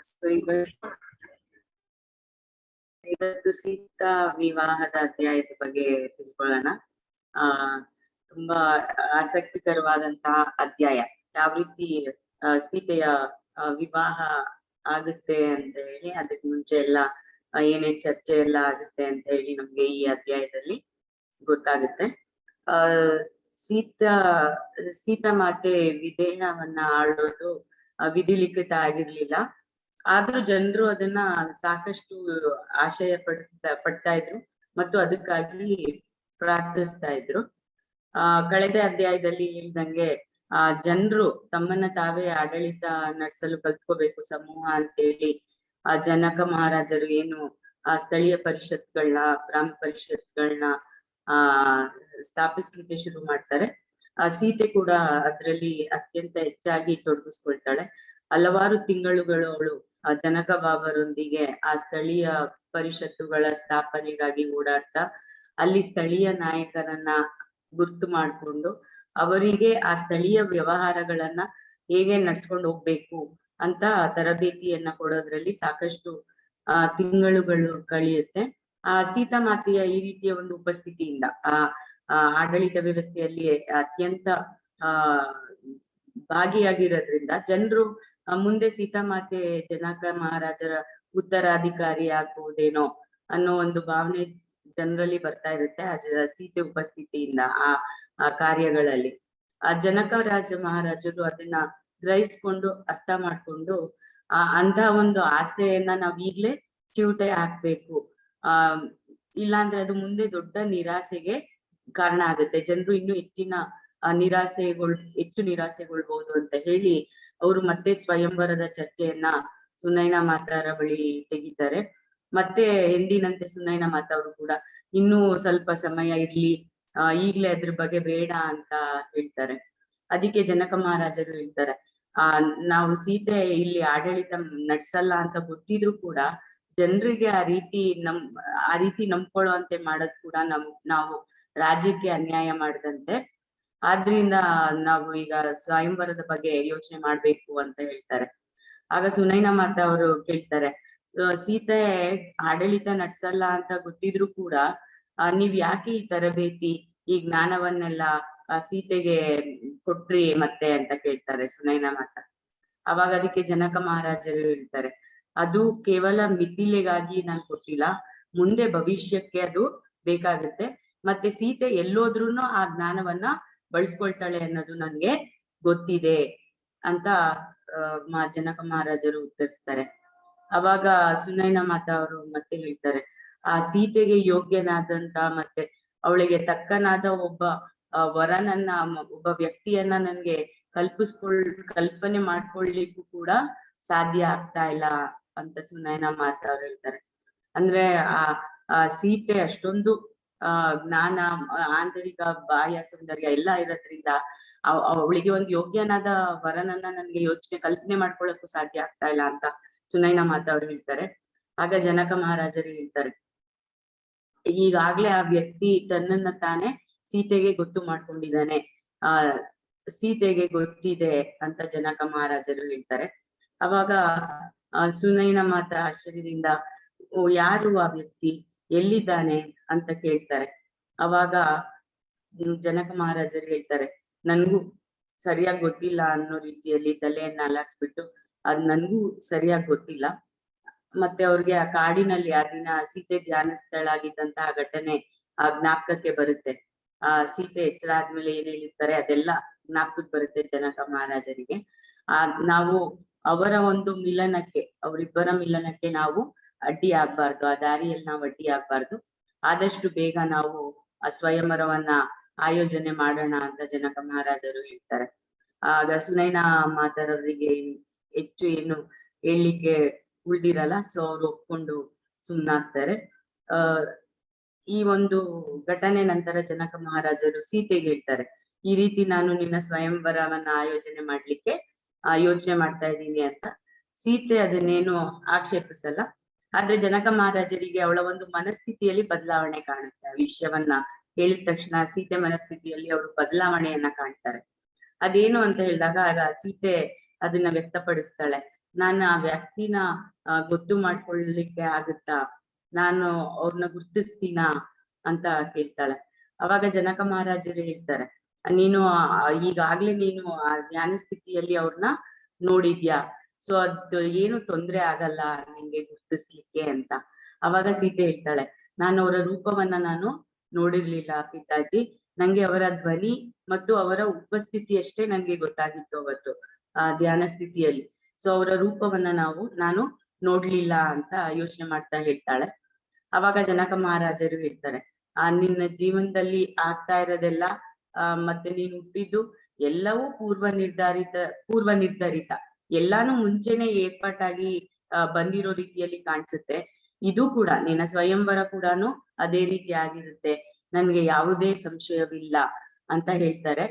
So ಇವತ್ತು ಸೀತಾ ವಿವಾಹದ ಅಧ್ಯಾಯದ ಬಗ್ಗೆ ತಿಳ್ಕೊಳ್ಳೋಣ. ತುಂಬಾ ಆಸಕ್ತಿಕರವಾದಂತಹ ಅಧ್ಯಾಯ. ಯಾವ ರೀತಿ ಸೀತೆಯ ವಿವಾಹ ಆಗುತ್ತೆ ಅಂತ ಹೇಳಿ, ಅದಕ್ಕೆ ಮುಂಚೆ ಎಲ್ಲ ಏನೇನ್ ಚರ್ಚೆ ಎಲ್ಲ ಆಗುತ್ತೆ ಅಂತ ಹೇಳಿ ನಮ್ಗೆ ಈ ಅಧ್ಯಾಯದಲ್ಲಿ ಗೊತ್ತಾಗುತ್ತೆ. ಸೀತಾ ಮಾತೆ ವಿದೇಹವನ್ನ ಆಳೋದು ವಿಧಿಲಿಖಿತ ಆಗಿರ್ಲಿಲ್ಲ. ಆದ್ರೂ ಜನರು ಅದನ್ನ ಸಾಕಷ್ಟು ಆಶಯ ಪಡ್ತಾ ಇದ್ರು ಮತ್ತು ಅದಕ್ಕಾಗಿ ಪ್ರಾರ್ಥಿಸ್ತಾ ಇದ್ರು. ಕಳೆದ ಅಧ್ಯಾಯದಲ್ಲಿ ಹೇಳಿದಂಗೆ ಜನರು ತಮ್ಮನ್ನ ತಾವೇ ಆಡಳಿತ ನಡೆಸಲು ಕಲ್ತ್ಕೋಬೇಕು ಸಮೂಹ ಅಂತೇಳಿ ಜನಕ ಮಹಾರಾಜರು ಏನು ಸ್ಥಳೀಯ ಪರಿಷತ್ಗಳನ್ನ, ಗ್ರಾಮ ಪರಿಷತ್ಗಳನ್ನ ಸ್ಥಾಪಿಸ್ಲಿಕ್ಕೆ ಶುರು ಮಾಡ್ತಾರೆ. ಸೀತೆ ಕೂಡ ಅದರಲ್ಲಿ ಅತ್ಯಂತ ಹೆಚ್ಚಾಗಿ ತೊಡಗಿಸ್ಕೊಳ್ತಾಳೆ. ಹಲವಾರು ತಿಂಗಳುಗಳು ಅವಳು ಜನಕ ಬಾಬರೊಂದಿಗೆ ಆ ಸ್ಥಳೀಯ ಪರಿಷತ್ತುಗಳ ಸ್ಥಾಪನೆಗಾಗಿ ಓಡಾಡ್ತಾ ಅಲ್ಲಿ ಸ್ಥಳೀಯ ನಾಯಕರನ್ನ ಗುರ್ತು ಮಾಡ್ಕೊಂಡು ಅವರಿಗೆ ಆ ಸ್ಥಳೀಯ ವ್ಯವಹಾರಗಳನ್ನ ಹೇಗೆ ನಡ್ಸ್ಕೊಂಡು ಹೋಗ್ಬೇಕು ಅಂತ ತರಬೇತಿಯನ್ನ ಕೊಡೋದ್ರಲ್ಲಿ ಸಾಕಷ್ಟು ತಿಂಗಳುಗಳು ಕಳೆಯುತ್ತೆ. ಸೀತಾ ಮಾತೆಯ ಈ ರೀತಿಯ ಒಂದು ಉಪಸ್ಥಿತಿಯಿಂದ ಆಡಳಿತ ವ್ಯವಸ್ಥೆಯಲ್ಲಿ ಅತ್ಯಂತ ಭಾಗಿಯಾಗಿರೋದ್ರಿಂದ ಜನರು ಮುಂದೆ ಸೀತಾಮಾತೆ ಜನಕ ಮಹಾರಾಜರ ಉತ್ತರಾಧಿಕಾರಿ ಆಗ್ಬಹುದೇನೋ ಅನ್ನೋ ಒಂದು ಭಾವನೆ ಜನರಲ್ಲಿ ಬರ್ತಾ ಇರುತ್ತೆ ಸೀತೆ ಉಪಸ್ಥಿತಿಯಿಂದ ಆ ಕಾರ್ಯಗಳಲ್ಲಿ. ಜನಕ ಮಹಾರಾಜರು ಅದನ್ನ ಗ್ರಹಿಸ್ಕೊಂಡು ಅರ್ಥ ಮಾಡ್ಕೊಂಡು ಅಂತ ಒಂದು ಆಸೆಯನ್ನ ನಾವ್ ಈಗ್ಲೇ ಚಿವುಟೆ ಹಾಕ್ಬೇಕು, ಇಲ್ಲಾಂದ್ರೆ ಅದು ಮುಂದೆ ದೊಡ್ಡ ನಿರಾಸೆಗೆ ಕಾರಣ ಆಗುತ್ತೆ. ಜನರು ಇನ್ನೂ ಹೆಚ್ಚು ನಿರಾಸೆಗೊಳ್ಬಹುದು ಅಂತ ಹೇಳಿ ಅವರು ಮತ್ತೆ ಸ್ವಯಂವರದ ಚರ್ಚೆಯನ್ನ ಸುನೈನಾ ಮಾತಾರ ಬಳಿ ತೆಗಿತಾರೆ. ಮತ್ತೆ ಎಂದಿನಂತೆ ಸುನೈನಾ ಮಾತಾ ಅವರು ಕೂಡ ಇನ್ನೂ ಸ್ವಲ್ಪ ಸಮಯ ಇರ್ಲಿ, ಈಗ್ಲೇ ಅದ್ರ ಬಗ್ಗೆ ಬೇಡ ಅಂತ ಹೇಳ್ತಾರೆ. ಅದಕ್ಕೆ ಜನಕ ಮಹಾರಾಜರು ಹೇಳ್ತಾರೆ, ನಾವು ಸೀತೆ ಇಲ್ಲಿ ಆಡಳಿತ ನಡ್ಸಲ್ಲ ಅಂತ ಗೊತ್ತಿದ್ರು ಕೂಡ ಜನರಿಗೆ ಆ ರೀತಿ ನಂಬ್ಕೊಳ್ಳುವಂತೆ ಮಾಡೋದ್ ಕೂಡ ನಾವು ರಾಜ್ಯಕ್ಕೆ ಅನ್ಯಾಯ ಮಾಡದಂತೆ. ಆದ್ರಿಂದ ನಾವು ಈಗ ಸ್ವಯಂವರದ ಬಗ್ಗೆ ಯೋಚನೆ ಮಾಡ್ಬೇಕು ಅಂತ ಹೇಳ್ತಾರೆ. ಆಗ ಸುನೈನಾ ಮಾತಾ ಅವರು ಕೇಳ್ತಾರೆ, ಸೀತೆ ಆಡಳಿತ ನಡ್ಸಲ್ಲ ಅಂತ ಗೊತ್ತಿದ್ರು ಕೂಡ ನೀವ್ ಯಾಕೆ ಈ ತರಬೇತಿ, ಈ ಜ್ಞಾನವನ್ನೆಲ್ಲ ಸೀತೆಗೆ ಕೊಟ್ರಿ ಮತ್ತೆ ಅಂತ ಕೇಳ್ತಾರೆ ಸುನೈನಾ ಮಾತಾ. ಅವಾಗ ಅದಕ್ಕೆ ಜನಕ ಮಹಾರಾಜರು ಹೇಳ್ತಾರೆ, ಅದು ಕೇವಲ ಮಿಥಿಲೆಗಾಗಿ ನಾನ್ ಕೊಟ್ಟಿಲ್ಲ, ಮುಂದೆ ಭವಿಷ್ಯಕ್ಕೆ ಅದು ಬೇಕಾಗುತ್ತೆ. ಮತ್ತೆ ಸೀತೆ ಎಲ್ಲೋದ್ರೂನು ಆ ಜ್ಞಾನವನ್ನ ಬಳಸ್ಕೊಳ್ತಾಳೆ ಅನ್ನೋದು ನನ್ಗೆ ಗೊತ್ತಿದೆ ಅಂತ ಜನಕ ಮಹಾರಾಜರು ಉತ್ತರಿಸ್ತಾರೆ. ಅವಾಗ ಸುನೈನಾ ಮಾತಾ ಅವರು ಮತ್ತೆ ಹೇಳ್ತಾರೆ, ಆ ಸೀತೆಗೆ ಯೋಗ್ಯನಾದಂತ ಮತ್ತೆ ಅವಳಿಗೆ ತಕ್ಕನಾದ ಒಬ್ಬ ಒಬ್ಬ ವ್ಯಕ್ತಿಯನ್ನ ನನ್ಗೆ ಕಲ್ಪನೆ ಮಾಡ್ಕೊಳ್ಲಿಕ್ಕೂ ಕೂಡ ಸಾಧ್ಯ ಆಗ್ತಾ ಇಲ್ಲ ಅಂತ ಸುನೈನಾ ಮಾತಾ ಅವ್ರು ಹೇಳ್ತಾರೆ. ಅಂದ್ರೆ ಆ ಸೀತೆ ಅಷ್ಟೊಂದು ಜ್ಞಾನ, ಆಂತರಿಕ ಬಾಹ್ಯ ಸೌಂದರ್ಯ ಎಲ್ಲ ಇರೋದ್ರಿಂದ ಅವಳಿಗೆ ಒಂದು ಯೋಗ್ಯನಾದ ವರನನ್ನ ನನ್ಗೆ ಕಲ್ಪನೆ ಮಾಡ್ಕೊಳಕ್ಕೂ ಸಾಧ್ಯ ಆಗ್ತಾ ಇಲ್ಲ ಅಂತ ಸುನೈನಾ ಮಾತಾ ಅವ್ರು ಹೇಳ್ತಾರೆ. ಆಗ ಜನಕ ಮಹಾರಾಜರು ಹೇಳ್ತಾರೆ, ಈಗಾಗ್ಲೇ ಆ ವ್ಯಕ್ತಿ ತನ್ನನ್ನ ತಾನೇ ಸೀತೆಗೆ ಗೊತ್ತು ಮಾಡ್ಕೊಂಡಿದ್ದಾನೆ, ಸೀತೆಗೆ ಗೊತ್ತಿದೆ ಅಂತ ಜನಕ ಮಹಾರಾಜರು ಹೇಳ್ತಾರೆ. ಅವಾಗ ಸುನೈನಾ ಮಾತಾ ಆಶ್ಚರ್ಯದಿಂದ, ಯಾರು ಆ ವ್ಯಕ್ತಿ, ಎಲ್ಲಿದ್ದಾನೆ ಅಂತ ಕೇಳ್ತಾರೆ. ಅವಾಗ ಜನಕ ಮಹಾರಾಜರು ಹೇಳ್ತಾರೆ, ನನ್ಗೂ ಸರಿಯಾಗಿ ಗೊತ್ತಿಲ್ಲ ಅನ್ನೋ ರೀತಿಯಲ್ಲಿ ತಲೆಯನ್ನ ಅಲ್ಲಾಡ್ಸ್ಬಿಟ್ಟು, ಅದ್ ನನ್ಗೂ ಸರಿಯಾಗಿ ಗೊತ್ತಿಲ್ಲ. ಮತ್ತೆ ಅವ್ರಿಗೆ ಆ ಕಾಡಿನಲ್ಲಿ ಆ ದಿನ ಸೀತೆ ಧ್ಯಾನಸ್ಥಳಾಗಿದ್ದಂತಹ ಘಟನೆ ಜ್ಞಾಪಕಕ್ಕೆ ಬರುತ್ತೆ. ಸೀತೆ ಎಚ್ಚರ ಆದ್ಮೇಲೆ ಏನ್ ಹೇಳಿರ್ತಾರೆ ಅದೆಲ್ಲ ಜ್ಞಾಪಕಕ್ಕೆ ಬರುತ್ತೆ ಜನಕ ಮಹಾರಾಜರಿಗೆ. ನಾವು ಅವರ ಒಂದು ಅವರಿಬ್ಬರ ಮಿಲನಕ್ಕೆ ನಾವು ಅಡ್ಡಿ ಆಗ್ಬಾರ್ದು, ಆ ದಾರಿಯಲ್ಲಿ ನಾವು ಅಡ್ಡಿ ಆಗ್ಬಾರ್ದು, ಆದಷ್ಟು ಬೇಗ ನಾವು ಆ ಸ್ವಯಂವರವನ್ನ ಆಯೋಜನೆ ಮಾಡೋಣ ಅಂತ ಜನಕ ಮಹಾರಾಜರು ಹೇಳ್ತಾರೆ. ಆಗ ಸುನೈನಾ ಮಾತಾರವರಿಗೆ ಹೆಚ್ಚು ಏನು ಹೇಳಲಿಕ್ಕೆ ಉಳ್ದಿರಲ್ಲ, ಸೊ ಅವ್ರು ಒಪ್ಕೊಂಡು ಸುಮ್ನಾಗ್ತಾರೆ. ಈ ಒಂದು ಘಟನೆ ನಂತರ ಜನಕ ಮಹಾರಾಜರು ಸೀತೆಗೆ ಹೇಳ್ತಾರೆ, ಈ ರೀತಿ ನಾನು ನಿನ್ನ ಸ್ವಯಂವರವನ್ನ ಆಯೋಜನೆ ಮಾಡ್ಲಿಕ್ಕೆ ಯೋಚನೆ ಮಾಡ್ತಾ ಇದ್ದೀನಿ ಅಂತ. ಸೀತೆ ಅದನ್ನೇನು ಆಕ್ಷೇಪಿಸಲ್ಲ. ಆದ್ರೆ ಜನಕ ಮಹಾರಾಜರಿಗೆ ಅವಳ ಒಂದು ಮನಸ್ಥಿತಿಯಲ್ಲಿ ಬದಲಾವಣೆ ಕಾಣುತ್ತೆ. ಆ ವಿಷಯವನ್ನ ಹೇಳಿದ ತಕ್ಷಣ ಸೀತೆ ಮನಸ್ಥಿತಿಯಲ್ಲಿ ಅವರು ಬದಲಾವಣೆಯನ್ನ ಕಾಣ್ತಾರೆ. ಅದೇನು ಅಂತ ಹೇಳಿದಾಗ ಆಗ ಸೀತೆ ಅದನ್ನ ವ್ಯಕ್ತಪಡಿಸ್ತಾಳೆ. ನಾನು ಆ ವ್ಯಕ್ತಿನ ಗೊತ್ತು ಮಾಡ್ಕೊಳ್ಳಿಕ್ಕೆ ಆಗುತ್ತಾ, ನಾನು ಅವ್ರನ್ನ ಗುರ್ತಿಸ್ತೀನಾ ಅಂತ ಕೇಳ್ತಾಳೆ. ಅವಾಗ ಜನಕ ಮಹಾರಾಜರು ಹೇಳ್ತಾರೆ, ನೀನು ಈಗಾಗ್ಲೇ ನೀನು ಆ ಜ್ಞಾನ ಸ್ಥಿತಿಯಲ್ಲಿ ಅವ್ರನ್ನ ನೋಡಿದ್ಯಾ, ಸೊ ಅದು ಏನು ತೊಂದ್ರೆ ಆಗಲ್ಲ ನಿಂಗೆ ಗುರ್ತಿಸ್ಲಿಕ್ಕೆ ಅಂತ. ಅವಾಗ ಸೀತೆ ಹೇಳ್ತಾಳೆ, ನಾನು ಅವರ ರೂಪವನ್ನ ನಾನು ನೋಡಿರ್ಲಿಲ್ಲ ಪಿತಾಜಿ, ನಂಗೆ ಅವರ ಧ್ವನಿ ಮತ್ತು ಅವರ ಉಪಸ್ಥಿತಿ ಅಷ್ಟೇ ನಂಗೆ ಗೊತ್ತಾಗಿತ್ತು ಅವತ್ತು ಆ ಧ್ಯಾನ ಸ್ಥಿತಿಯಲ್ಲಿ. ಸೊ ಅವರ ರೂಪವನ್ನ ನಾನು ನೋಡ್ಲಿಲ್ಲ ಅಂತ ಯೋಚನೆ ಮಾಡ್ತಾ ಹೇಳ್ತಾಳೆ. ಅವಾಗ ಜನಕ ಮಹಾರಾಜರು ಹೇಳ್ತಾರೆ, ನಿನ್ನ ಜೀವನದಲ್ಲಿ ಆಗ್ತಾ ಇರೋದೆಲ್ಲ ಮತ್ತೆ ನೀನು ಹುಟ್ಟಿದ್ದು ಎಲ್ಲವೂ ಪೂರ್ವ ನಿರ್ಧರಿತ, ಎಲ್ಲಾನು ಮುಂಚೆನೆ ಏರ್ಪಾಟಾಗಿ ಬಂದಿರೋ ರೀತಿಯಲ್ಲಿ ಕಾಣಿಸುತ್ತೆ. ಇದು ಕೂಡ ನಿನ್ನ ಸ್ವಯಂವರ ಕೂಡಾನು ಅದೇ ರೀತಿ ಆಗಿರುತ್ತೆ, ನನ್ಗೆ ಯಾವುದೇ ಸಂಶಯವಿಲ್ಲ ಅಂತ ಹೇಳ್ತಾರೆ.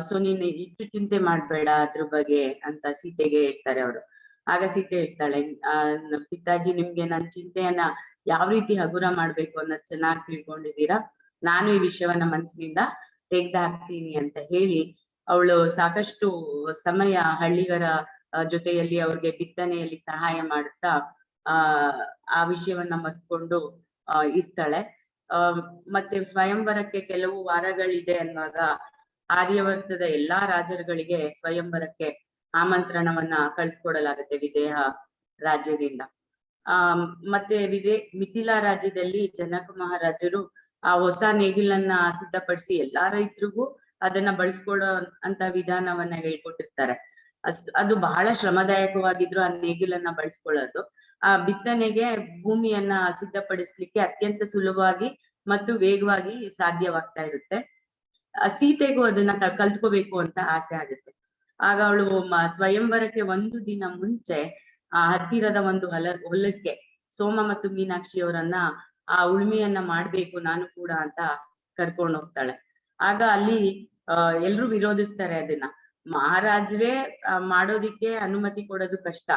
ಸೊ ನೀನು ಇಷ್ಟು ಚಿಂತೆ ಮಾಡ್ಬೇಡ ಅದ್ರ ಬಗ್ಗೆ ಅಂತ ಸೀತೆಗೆ ಹೇಳ್ತಾರೆ ಅವರು. ಆಗ ಸೀತೆ ಹೇಳ್ತಾಳೆ, ಪಿತಾಜಿ ನಿಮ್ಗೆ ನನ್ ಚಿಂತೆಯನ್ನ ಯಾವ ರೀತಿ ಹಗುರ ಮಾಡ್ಬೇಕು ಅನ್ನೋದ್ ಚೆನ್ನಾಗಿ ತಿಳ್ಕೊಂಡಿದ್ದೀರಾ, ನಾನು ಈ ವಿಷಯವನ್ನ ಮನಸ್ಸಿನಿಂದ ತೆಗ್ದು ಹಾಕ್ತೀನಿ ಅಂತ ಹೇಳಿ ಅವಳು ಸಾಕಷ್ಟು ಸಮಯ ಹಳ್ಳಿಗರ ಜೊತೆಯಲ್ಲಿ ಅವ್ರಿಗೆ ಬಿತ್ತನೆಯಲ್ಲಿ ಸಹಾಯ ಮಾಡುತ್ತಾ ಆ ವಿಷಯವನ್ನ ಮತ್ಕೊಂಡು ಇರ್ತಾಳೆ. ಮತ್ತೆ ಸ್ವಯಂವರಕ್ಕೆ ಕೆಲವು ವಾರಗಳಿದೆ ಅನ್ನುವಾಗ ಆರ್ಯವರ್ತದ ಎಲ್ಲಾ ರಾಜರುಗಳಿಗೆ ಸ್ವಯಂವರಕ್ಕೆ ಆಮಂತ್ರಣವನ್ನ ಕಳಿಸ್ಕೊಡಲಾಗುತ್ತೆ ವಿದೇಹ ರಾಜ್ಯದಿಂದ. ಮತ್ತೆ ಮಿಥಿಲಾ ರಾಜ್ಯದಲ್ಲಿ ಜನಕ ಮಹಾರಾಜರು ಆ ಹೊಸ ನೇಗಿಲನ್ನ ಸಿದ್ಧಪಡಿಸಿ ಎಲ್ಲಾ ರೈತರಿಗೂ ಅದನ್ನ ಬಳಸ್ಕೊಡೋ ಅಂತ ವಿಧಾನವನ್ನ ಹೇಳ್ಕೊಟ್ಟಿರ್ತಾರೆ. ಅದು ಬಹಳ ಶ್ರಮದಾಯಕವಾಗಿದ್ರು ಆ ನೇಗಿಲನ್ನ ಬಳಸ್ಕೊಳ್ಳೋದು ಆ ಬಿತ್ತನೆಗೆ ಭೂಮಿಯನ್ನ ಸಿದ್ಧಪಡಿಸ್ಲಿಕ್ಕೆ ಅತ್ಯಂತ ಸುಲಭವಾಗಿ ಮತ್ತು ವೇಗವಾಗಿ ಸಾಧ್ಯವಾಗ್ತಾ ಇರುತ್ತೆ. ಸೀತೆಗೂ ಅದನ್ನ ಕಲ್ತ್ಕೋಬೇಕು ಅಂತ ಆಸೆ ಆಗುತ್ತೆ. ಆಗ ಅವಳು ಸ್ವಯಂವರಕ್ಕೆ ಒಂದು ದಿನ ಮುಂಚೆ ಹತ್ತಿರದ ಒಂದು ಹೊಲಕ್ಕೆ ಸೋಮ ಮತ್ತು ಮೀನಾಕ್ಷಿ ಅವರನ್ನ ಆ ಉಳ್ಮೆಯನ್ನ ಮಾಡ್ಬೇಕು ನಾನು ಕೂಡ ಅಂತ ಕರ್ಕೊಂಡು ಹೋಗ್ತಾಳೆ. ಆಗ ಅಲ್ಲಿ ಎಲ್ರು ವಿರೋಧಿಸ್ತಾರೆ ಅದನ್ನ. ಮಹಾರಾಜ್ರೇ ಮಾಡೋದಿಕ್ಕೆ ಅನುಮತಿ ಕೊಡೋದು ಕಷ್ಟ,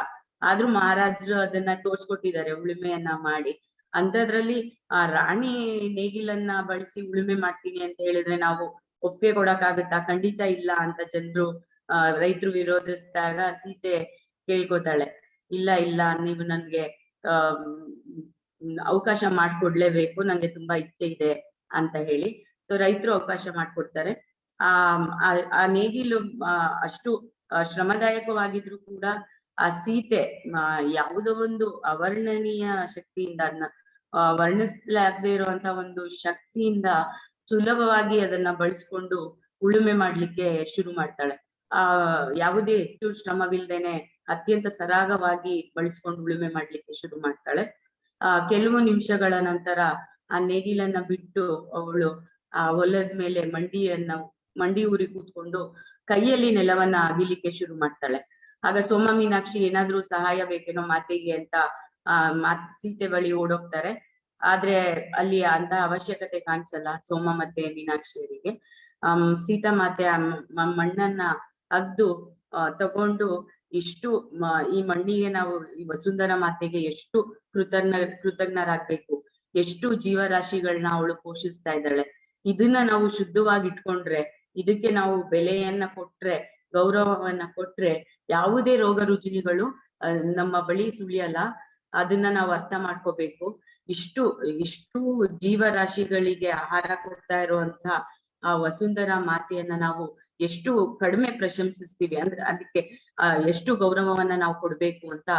ಆದ್ರೂ ಮಹಾರಾಜರು ಅದನ್ನ ತೋರ್ಸ್ಕೊಟ್ಟಿದ್ದಾರೆ ಉಳುಮೆಯನ್ನ ಮಾಡಿ. ಅಂತದ್ರಲ್ಲಿ ಆ ರಾಣಿ ನೇಗಿಲನ್ನ ಬಳಸಿ ಉಳುಮೆ ಮಾಡ್ತೀನಿ ಅಂತ ಹೇಳಿದ್ರೆ ನಾವು ಒಪ್ಪಿಗೆ ಕೊಡಕ್ಕಾಗತ್ತಾ? ಖಂಡಿತ ಇಲ್ಲ ಅಂತ ಜನರು ರೈತರು ವಿರೋಧಿಸಿದಾಗ ಸೀತೆ ಕೇಳ್ಕೊತಾಳೆ, ಇಲ್ಲ ನೀವು ನನ್ಗೆ ಅವಕಾಶ ಮಾಡ್ಕೊಡ್ಲೇಬೇಕು, ನಂಗೆ ತುಂಬಾ ಇಚ್ಛೆ ಇದೆ ಅಂತ ಹೇಳಿ. ಸೊ ರೈತರು ಅವಕಾಶ ಮಾಡ್ಕೊಡ್ತಾರೆ. ಆ ನೇಗಿಲು ಅಷ್ಟು ಶ್ರಮದಾಯಕವಾಗಿದ್ರು ಕೂಡ ಆ ಸೀತೆ ಯಾವುದೋ ಒಂದು ಅವರ್ಣನೀಯ ಶಕ್ತಿಯಿಂದ ಅದನ್ನ ವರ್ಣಿಸ್ಲಾಗದೆ ಇರುವಂತ ಒಂದು ಶಕ್ತಿಯಿಂದ ಸುಲಭವಾಗಿ ಅದನ್ನ ಬಳಸ್ಕೊಂಡು ಉಳುಮೆ ಮಾಡ್ಲಿಕ್ಕೆ ಶುರು ಮಾಡ್ತಾಳೆ. ಯಾವುದೇ ಹೆಚ್ಚು ಶ್ರಮವಿಲ್ದೇನೆ ಅತ್ಯಂತ ಸರಾಗವಾಗಿ ಬಳಸ್ಕೊಂಡು ಉಳುಮೆ ಮಾಡ್ಲಿಕ್ಕೆ ಶುರು ಮಾಡ್ತಾಳೆ. ಕೆಲವು ನಿಮಿಷಗಳ ನಂತರ ಆ ನೇಗಿಲನ್ನ ಬಿಟ್ಟು ಅವಳು ಆ ಹೊಲದ ಮೇಲೆ ಮಂಡಿ ಊರಿ ಕೂತ್ಕೊಂಡು ಕೈಯಲ್ಲಿ ನೆಲವನ್ನ ಅಗಿಲಿಕ್ಕೆ ಶುರು ಮಾಡ್ತಾಳೆ. ಆಗ ಸೋಮ ಮೀನಾಕ್ಷಿ ಏನಾದ್ರೂ ಸಹಾಯ ಬೇಕೇನೋ ಮಾತೆಗೆ ಅಂತ ಸೀತೆ ಬಳಿ ಓಡೋಗ್ತಾರೆ. ಆದ್ರೆ ಅಲ್ಲಿ ಅಂತ ಅವಶ್ಯಕತೆ ಕಾಣಿಸಲ್ಲ ಸೋಮ ಮತ್ತೆ ಮೀನಾಕ್ಷಿಯರಿಗೆ. ಸೀತಾ ಮಾತೆ ಮಣ್ಣನ್ನ ಅಗ್ದು ತಗೊಂಡು ಇಷ್ಟು ಈ ಮಣ್ಣಿಗೆ ನಾವು ಈ ವಸುಂಧರಾ ಮಾತೆಗೆ ಎಷ್ಟು ಕೃತಜ್ಞರಾಗ್ಬೇಕು, ಎಷ್ಟು ಜೀವರಾಶಿಗಳನ್ನ ಅವಳು ಪೋಷಿಸ್ತಾ ಇದ್ದಾಳೆ, ಇದನ್ನ ನಾವು ಶುದ್ಧವಾಗಿ ಇಟ್ಕೊಂಡ್ರೆ, ಇದಕ್ಕೆ ನಾವು ಬೆಲೆಯನ್ನ ಕೊಟ್ರೆ, ಗೌರವವನ್ನ ಕೊಟ್ರೆ ಯಾವುದೇ ರೋಗ ರುಜಿನಿಗಳು ನಮ್ಮ ಬಳಿ ಸುಳಿಯಲ್ಲ. ಅದನ್ನ ನಾವು ಅರ್ಥ ಮಾಡ್ಕೋಬೇಕು. ಇಷ್ಟು ಜೀವರಾಶಿಗಳಿಗೆ ಆಹಾರ ಕೊಡ್ತಾ ಇರುವಂತ ಆ ವಸುಂಧರಾ ಮಾತೆಯನ್ನ ನಾವು ಎಷ್ಟು ಕಡಿಮೆ ಪ್ರಶಂಸಿಸ್ತೀವಿ ಅಂದ್ರೆ ಅದಕ್ಕೆ ಎಷ್ಟು ಗೌರವವನ್ನ ನಾವು ಕೊಡ್ಬೇಕು ಅಂತ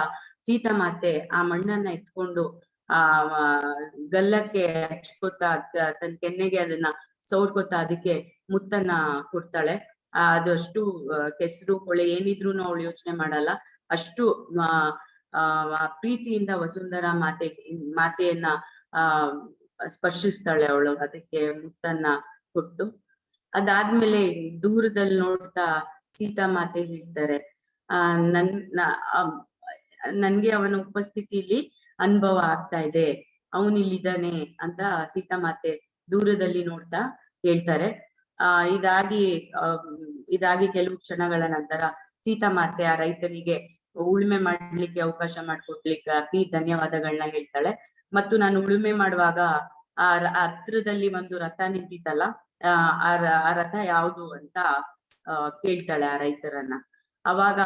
ಸೀತಾ ಮಾತೆ ಆ ಮಣ್ಣನ್ನ ಇಟ್ಕೊಂಡು ಗಲ್ಲಕ್ಕೆ ಹಚ್ಕೋತಾ ತನ್ನ ಕೆನ್ನೆಗೆ ಅದನ್ನ ಸೌಡ್ಕೋತಾ ಅದಕ್ಕೆ ಮುತ್ತನ್ನ ಕೊಡ್ತಾಳೆ. ಅದು ಅಷ್ಟು ಕೆಸರು ಕೊಳೆ ಏನಿದ್ರು ಅವಳು ಯೋಚನೆ ಮಾಡಲ್ಲ. ಅಷ್ಟು ಪ್ರೀತಿಯಿಂದ ವಸುಂಧರಾ ಮಾತೆಯನ್ನ ಸ್ಪರ್ಶಿಸ್ತಾಳೆ ಅವಳು, ಅದಕ್ಕೆ ಮುತ್ತನ್ನ ಕೊಟ್ಟು. ಅದಾದ್ಮೇಲೆ ದೂರದಲ್ಲಿ ನೋಡ್ತಾ ಸೀತಾ ಮಾತೆ ಹೇಳ್ತಾರೆ, ನನ್ಗೆ ಅವನ ಉಪಸ್ಥಿತಿಯಲ್ಲಿ ಅನುಭವ ಆಗ್ತಾ ಇದೆ, ಅವನಿಲ್ಲಿದ್ದಾನೆ ಅಂತ ಸೀತಾ ಮಾತೆ ದೂರದಲ್ಲಿ ನೋಡ್ತಾ ಹೇಳ್ತಾರೆ. ಇದಾಗಿ ಕೆಲವು ಕ್ಷಣಗಳ ನಂತರ ಸೀತಾ ಮಾತೆ ಆ ರೈತನಿಗೆ ಉಳುಮೆ ಮಾಡ್ಲಿಕ್ಕೆ ಅವಕಾಶ ಮಾಡ್ಕೊಡ್ಲಿಕ್ಕೆ ಅತಿ ಧನ್ಯವಾದಗಳನ್ನ ಹೇಳ್ತಾಳೆ. ಮತ್ತು ನಾನು ಉಳುಮೆ ಮಾಡುವಾಗ ಆ ಹತ್ರದಲ್ಲಿ ಒಂದು ರಥ ನಿಂತಿತ್ತಲ್ಲ, ಆ ರಥ ಯಾವುದು ಅಂತ ಕೇಳ್ತಾಳೆ ಆ ರೈತರನ್ನ. ಅವಾಗ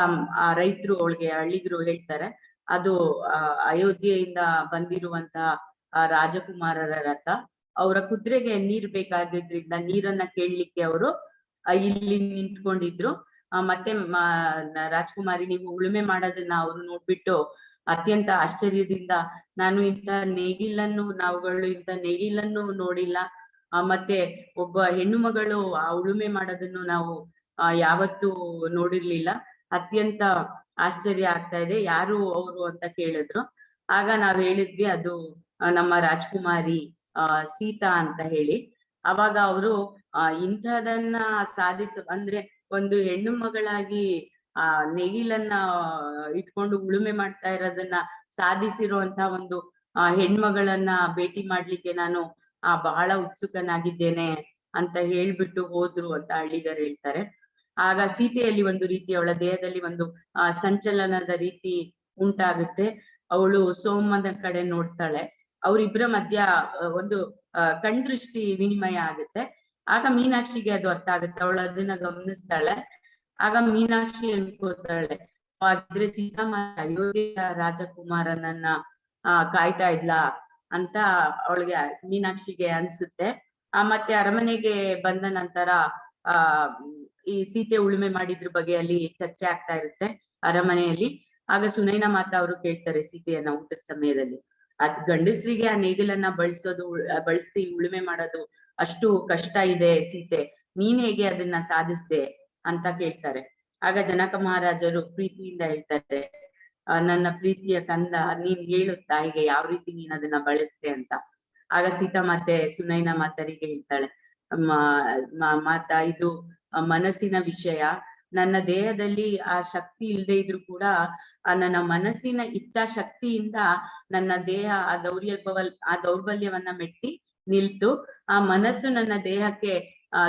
ಆ ರೈತರು ಅವಳಿಗೆ ಹಳ್ಳಿಗರು ಹೇಳ್ತಾರೆ, ಅದು ಅಯೋಧ್ಯೆಯಿಂದ ಬಂದಿರುವಂತಹ ರಾಜಕುಮಾರರ ರಥ. ಅವರ ಕುದುರೆಗೆ ನೀರ್ ಬೇಕಾಗಿದ್ರಿಂದ ನೀರನ್ನ ಕೇಳಲಿಕ್ಕೆ ಅವರು ಇಲ್ಲಿ ನಿಂತ್ಕೊಂಡಿದ್ರು. ಮತ್ತೆ ರಾಜ್ಕುಮಾರಿ ನೀವು ಉಳುಮೆ ಮಾಡೋದನ್ನ ಅವ್ರು ನೋಡ್ಬಿಟ್ಟು ಅತ್ಯಂತ ಆಶ್ಚರ್ಯದಿಂದ, ನಾನು ಇಂಥ ನಾವುಗಳು ಇಂಥ ನೇಗಿಲನ್ನು ನೋಡಿಲ್ಲ, ಮತ್ತೆ ಒಬ್ಬ ಹೆಣ್ಣು ಮಗಳು ಆ ಉಳುಮೆ ಮಾಡೋದನ್ನು ನಾವು ಯಾವತ್ತೂ ನೋಡಿರ್ಲಿಲ್ಲ, ಅತ್ಯಂತ ಆಶ್ಚರ್ಯ ಆಗ್ತಾ ಇದೆ, ಯಾರು ಅವರು ಅಂತ ಕೇಳಿದ್ರು. ಆಗ ನಾವ್ ಹೇಳಿದ್ವಿ ಅದು ನಮ್ಮ ರಾಜ್ಕುಮಾರಿ ಸೀತಾ ಅಂತ ಹೇಳಿ. ಅವಾಗ ಅವರು ಇಂಥದನ್ನ ಅಂದ್ರೆ ಒಂದು ಹೆಣ್ಣು ಮಗಳಾಗಿ ನೇಗಿಲನ್ನ ಇಟ್ಕೊಂಡು ಉಳುಮೆ ಮಾಡ್ತಾ ಇರೋದನ್ನ ಸಾಧಿಸಿರುವಂತ ಒಂದು ಹೆಣ್ಮಗಳನ್ನ ಭೇಟಿ ಮಾಡ್ಲಿಕ್ಕೆ ನಾನು ಬಹಳ ಉತ್ಸುಕನಾಗಿದ್ದೇನೆ ಅಂತ ಹೇಳ್ಬಿಟ್ಟು ಹೋದ್ರು ಅಂತ ಹಳ್ಳಿಗರು ಹೇಳ್ತಾರೆ. ಆಗ ಸೀತೆಯಲ್ಲಿ ಒಂದು ರೀತಿ ಅವಳ ದೇಹದಲ್ಲಿ ಒಂದು ಸಂಚಲನದ ರೀತಿ ಉಂಟಾಗುತ್ತೆ. ಅವಳು ಸೋಮನ ಕಡೆ ನೋಡ್ತಾಳೆ. ಅವರಿಬ್ಬರ ಮಧ್ಯ ಒಂದು ಕಣ್ದೃಷ್ಟಿ ವಿನಿಮಯ ಆಗುತ್ತೆ. ಆಗ ಮೀನಾಕ್ಷಿಗೆ ಅದು ಅರ್ಥ ಆಗುತ್ತೆ, ಅವಳು ಅದನ್ನ ಗಮನಿಸ್ತಾಳೆ. ಆಗ ಮೀನಾಕ್ಷಿ ಅನ್ಕೋತಾಳೆ, ಆದ್ರೆ ಸೀತಾಮಾತೆ ಅಯೋಧ್ಯೆಯ ರಾಜಕುಮಾರನನ್ನ ಕಾಯ್ತಾ ಇದ್ಲಾ ಅಂತ ಅವಳಿಗೆ ಮೀನಾಕ್ಷಿಗೆ ಅನ್ಸುತ್ತೆ. ಮತ್ತೆ ಅರಮನೆಗೆ ಬಂದ ನಂತರ ಈ ಸೀತೆ ಉಳುಮೆ ಮಾಡಿದ್ರ ಬಗ್ಗೆ ಅಲ್ಲಿ ಚರ್ಚೆ ಆಗ್ತಾ ಇರುತ್ತೆ ಅರಮನೆಯಲ್ಲಿ. ಆಗ ಸುನೈನಾ ಮಾತಾ ಅವರು ಕೇಳ್ತಾರೆ ಸೀತೆಯನ್ನ ಊಟದ ಸಮಯದಲ್ಲಿ, ಗಂಡಸ್ರಿಗೆ ಆ ನೇಗಿಲನ್ನ ಬಳಸಿ ಉಳುಮೆ ಮಾಡೋದು ಅಷ್ಟು ಕಷ್ಟ ಇದೆ ಸೀತೆ, ನೀನ್ ಹೇಗೆ ಅದನ್ನ ಸಾಧಿಸ್ದೆ ಅಂತ ಕೇಳ್ತಾರೆ. ಆಗ ಜನಕ ಮಹಾರಾಜರು ಪ್ರೀತಿಯಿಂದ ಹೇಳ್ತಾರೆ, ನನ್ನ ಪ್ರೀತಿಯ ಕಂದ, ನೀನ್ ಹೇಳು ತಾಯಿಗೆ ಯಾವ ರೀತಿ ನೀನ್ ಅದನ್ನ ಬಳಸ್ದೆ ಅಂತ. ಆಗ ಸೀತಾ ಮಾತೆ ಸುನೈನಾ ಮಾತರಿಗೆ ಹೇಳ್ತಾಳೆ, ಮಾತಾ ಇದು ಮನಸ್ಸಿನ ವಿಷಯ, ನನ್ನ ದೇಹದಲ್ಲಿ ಆ ಶಕ್ತಿ ಇಲ್ಲದೆ ಇದ್ರು ಕೂಡ ನನ್ನ ಮನಸ್ಸಿನ ಇಚ್ಛಾಶಕ್ತಿಯಿಂದ ನನ್ನ ದೇಹ ಆ ದೌರ್ಬಲ್ಯವನ್ನ ಮೆಟ್ಟಿ ನಿಲ್ತು, ಆ ಮನಸ್ಸು ನನ್ನ ದೇಹಕ್ಕೆ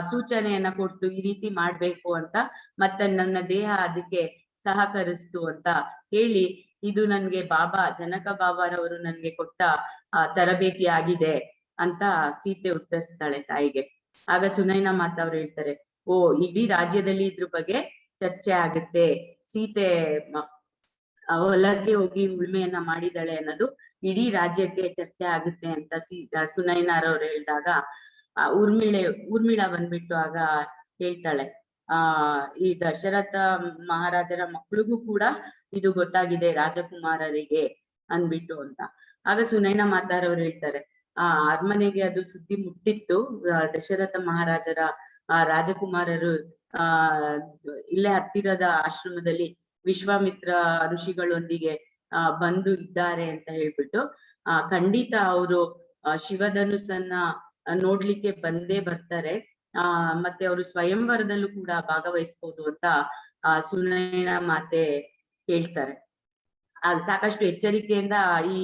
ಸೂಚನೆಯನ್ನ ಕೊಡ್ತು ಈ ರೀತಿ ಮಾಡ್ಬೇಕು ಅಂತ, ಮತ್ತೆ ನನ್ನ ದೇಹ ಅದಕ್ಕೆ ಸಹಕರಿಸ್ತು ಅಂತ ಹೇಳಿ, ಇದು ನನ್ಗೆ ಜನಕ ಬಾಬಾರವರು ನನ್ಗೆ ಕೊಟ್ಟ ತರಬೇತಿ ಆಗಿದೆ ಅಂತ ಸೀತೆ ಉತ್ತರಿಸ್ತಾಳೆ ತಾಯಿಗೆ. ಆಗ ಸುನೈನಾ ಮಾತಾ ಅವ್ರು ಹೇಳ್ತಾರೆ, ಓ ಇಡೀ ರಾಜ್ಯದಲ್ಲಿ ಇದ್ರ ಬಗ್ಗೆ ಚರ್ಚೆ ಆಗುತ್ತೆ, ಸೀತೆ ಹೊಲಕ್ಕೆ ಹೋಗಿ ಉಳುಮೆಯನ್ನ ಮಾಡಿದಾಳೆ ಅನ್ನೋದು ಇಡೀ ರಾಜ್ಯಕ್ಕೆ ಚರ್ಚೆ ಆಗುತ್ತೆ ಅಂತ ಸುನೈನಾರವ್ರು ಹೇಳಿದಾಗ ಊರ್ಮಿಳಾ ಬಂದ್ಬಿಟ್ಟು ಆಗ ಹೇಳ್ತಾಳೆ, ಈ ದಶರಥ ಮಹಾರಾಜರ ಮಕ್ಳಿಗೂ ಕೂಡ ಇದು ಗೊತ್ತಾಗಿದೆ ರಾಜಕುಮಾರರಿಗೆ ಅನ್ಬಿಟ್ಟು ಅಂತ. ಆಗ ಸುನೈನಾ ಮಾತಾರವ್ರು ಹೇಳ್ತಾರೆ, ಅರಮನೆಗೆ ಅದು ಸುದ್ದಿ ಮುಟ್ಟಿತ್ತು, ದಶರಥ ಮಹಾರಾಜರ ರಾಜಕುಮಾರರು ಇಲ್ಲೇ ಹತ್ತಿರದ ಆಶ್ರಮದಲ್ಲಿ ವಿಶ್ವಾಮಿತ್ರ ಋಷಿಗಳೊಂದಿಗೆ ಬಂದು ಇದ್ದಾರೆ ಅಂತ ಹೇಳ್ಬಿಟ್ಟು ಖಂಡಿತ ಅವರು ಶಿವಧನುಸ್ಸನ್ನ ನೋಡ್ಲಿಕ್ಕೆ ಬಂದೇ ಬರ್ತಾರೆ, ಮತ್ತೆ ಅವರು ಸ್ವಯಂವರದಲ್ಲೂ ಕೂಡ ಭಾಗವಹಿಸ್ಬೋದು ಅಂತ ಸುನೈನಾ ಮಾತೆ ಹೇಳ್ತಾರೆ. ಸಾಕಷ್ಟು ಎಚ್ಚರಿಕೆಯಿಂದ ಈ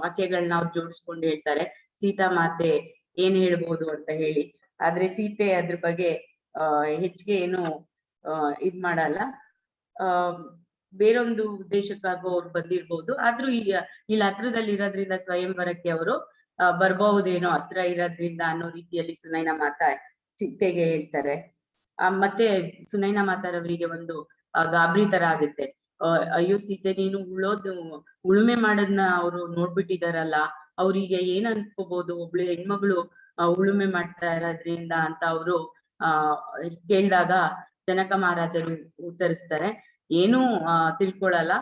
ವಾಕ್ಯಗಳನ್ನ ಅವ್ರು ಜೋಡಿಸ್ಕೊಂಡು ಹೇಳ್ತಾರೆ, ಸೀತಾ ಮಾತೆ ಏನ್ ಹೇಳ್ಬೋದು ಅಂತ ಹೇಳಿ. ಆದ್ರೆ ಸೀತೆ ಅದ್ರ ಬಗ್ಗೆ ಹೆಚ್ಚಿಗೆ ಏನು ಇದ್ ಮಾಡಲ್ಲ. ಬೇರೊಂದು ಉದ್ದೇಶಕ್ಕಾಗೂ ಅವ್ರು ಬಂದಿರ್ಬೋದು, ಆದ್ರೂ ಇಲ್ಲಿ ಹತ್ರದಲ್ಲಿ ಇರೋದ್ರಿಂದ ಸ್ವಯಂವರಕ್ಕೆ ಅವರು ಬರ್ಬಹುದೇನೋ ಹತ್ರ ಇರೋದ್ರಿಂದ ಅನ್ನೋ ರೀತಿಯಲ್ಲಿ ಸುನೈನಾ ಮಾತಾ ಸೀತೆಗೆ ಹೇಳ್ತಾರೆ. ಮತ್ತೆ ಸುನೈನಾ ಮಾತಾರವರಿಗೆ ಒಂದು ಗಾಬರಿ ತರ ಆಗುತ್ತೆ, ಅಯ್ಯೋ ಸೀತೆ ನೀನು ಉಳುಮೆ ಮಾಡೋದ್ನ ಅವ್ರು ನೋಡ್ಬಿಟ್ಟಿದಾರಲ್ಲ, ಅವ್ರಿಗೆ ಏನ್ ಅನ್ಕೋಬಹುದು, ಒಬ್ಳು ಹೆಣ್ಮಗಳು ಉಳುಮೆ ಮಾಡ್ತಾ ಇರೋದ್ರಿಂದ ಅಂತ ಅವರು ಕೇಳಿದಾಗ ಜನಕ ಮಹಾರಾಜರು ಉತ್ತರಿಸ್ತಾರೆ, ಏನೂ ತಿಳ್ಕೊಳಲ್ಲ,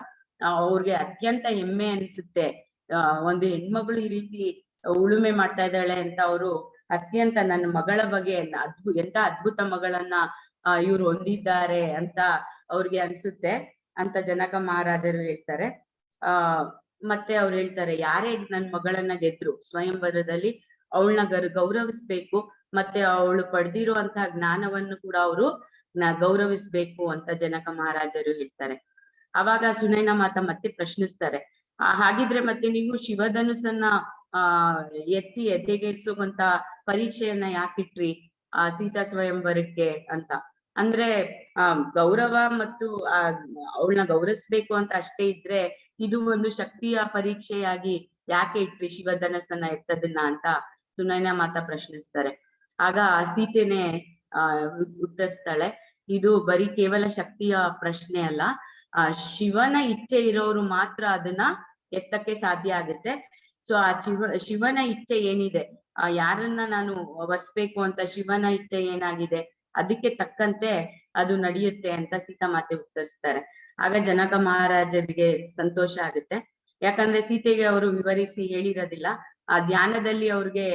ಅವ್ರಿಗೆ ಅತ್ಯಂತ ಹೆಮ್ಮೆ ಅನ್ಸುತ್ತೆ, ಒಂದು ಹೆಣ್ಮಗಳು ಈ ರೀತಿ ಉಳುಮೆ ಮಾಡ್ತಾ ಇದ್ದಾಳೆ ಅಂತ ಅವರು ಅತ್ಯಂತ ನನ್ನ ಮಗಳ ಬಗ್ಗೆ ಎಂತ ಅದ್ಭುತ ಮಗಳನ್ನ ಇವ್ರು ಹೊಂದಿದ್ದಾರೆ ಅಂತ ಅವ್ರಿಗೆ ಅನ್ಸುತ್ತೆ ಅಂತ ಜನಕ ಮಹಾರಾಜರು ಹೇಳ್ತಾರೆ. ಮತ್ತೆ ಅವ್ರು ಹೇಳ್ತಾರೆ, ಯಾರೇ ನನ್ ಮಗಳನ್ನ ಗೆದ್ರು ಸ್ವಯಂವರದಲ್ಲಿ ಅವಳನ್ನ ಗೌರವಿಸ್ಬೇಕು, ಮತ್ತೆ ಅವಳು ಪಡೆದಿರುವಂತಹ ಜ್ಞಾನವನ್ನು ಕೂಡ ಅವರು ಗೌರವಿಸ್ಬೇಕು ಅಂತ ಜನಕ ಮಹಾರಾಜರು ಹೇಳ್ತಾರೆ. ಅವಾಗ ಸುನೈನಾ ಮಾತಾ ಮತ್ತೆ ಪ್ರಶ್ನಿಸ್ತಾರೆ, ಹಾಗಿದ್ರೆ ಮತ್ತೆ ನೀವು ಶಿವಧನುಸ್ಸನ್ನ ಎತ್ತಿ ಎದೆಗೇರಿಸುವಂತ ಪರೀಕ್ಷೆಯನ್ನ ಯಾಕಿಟ್ರಿ ಸೀತಾ ಸ್ವಯಂವರಕ್ಕೆ ಅಂತ. ಅಂದ್ರೆ ಗೌರವ ಮತ್ತು ಅವಳನ್ನ ಗೌರವಿಸ್ಬೇಕು ಅಂತ ಅಷ್ಟೇ ಇದ್ರೆ ಇದು ಒಂದು ಶಕ್ತಿಯ ಪರೀಕ್ಷೆಯಾಗಿ ಯಾಕೆ ಇಟ್ರಿ ಶಿವಧನಸ್ಸನ್ನ ಎತ್ತದನ್ನ ಅಂತ ಸುನೈನಾ ಮಾತಾ ಪ್ರಶ್ನಿಸ್ತಾರೆ. ಆಗ ಸೀತೆನೆ ಉತ್ತರಿಸ್ತಾಳೆ, ಇದು ಬರೀ ಕೇವಲ ಶಕ್ತಿಯ ಪ್ರಶ್ನೆ ಅಲ್ಲ, ಆ ಶಿವನ ಇಚ್ಛೆ ಇರೋರು ಮಾತ್ರ ಅದನ್ನ ಎತ್ತಕ್ಕೆ ಸಾಧ್ಯ ಆಗುತ್ತೆ. ಸೊ ಆ ಶಿವನ ಇಚ್ಛೆ ಏನಿದೆ, ಯಾರನ್ನ ನಾನು ಒಲಿಸ್ಬೇಕು ಅಂತ ಶಿವನ ಇಚ್ಛೆ ಏನಾಗಿದೆ ಅದಕ್ಕೆ ತಕ್ಕಂತೆ ಅದು ನಡೆಯುತ್ತೆ ಅಂತ ಸೀತಾಮಾತೆ ಉತ್ತರಿಸ್ತಾರೆ. ಆಗ ಜನಕ ಮಹಾರಾಜರಿಗೆ ಸಂತೋಷ ಆಗುತ್ತೆ. ಯಾಕಂದ್ರೆ ಸೀತೆಗೆ ಅವರು ವಿವರಿಸಿ ಹೇಳಿರೋದಿಲ್ಲ. ಆ ಧ್ಯಾನದಲ್ಲಿ ಅವ್ರಿಗೆ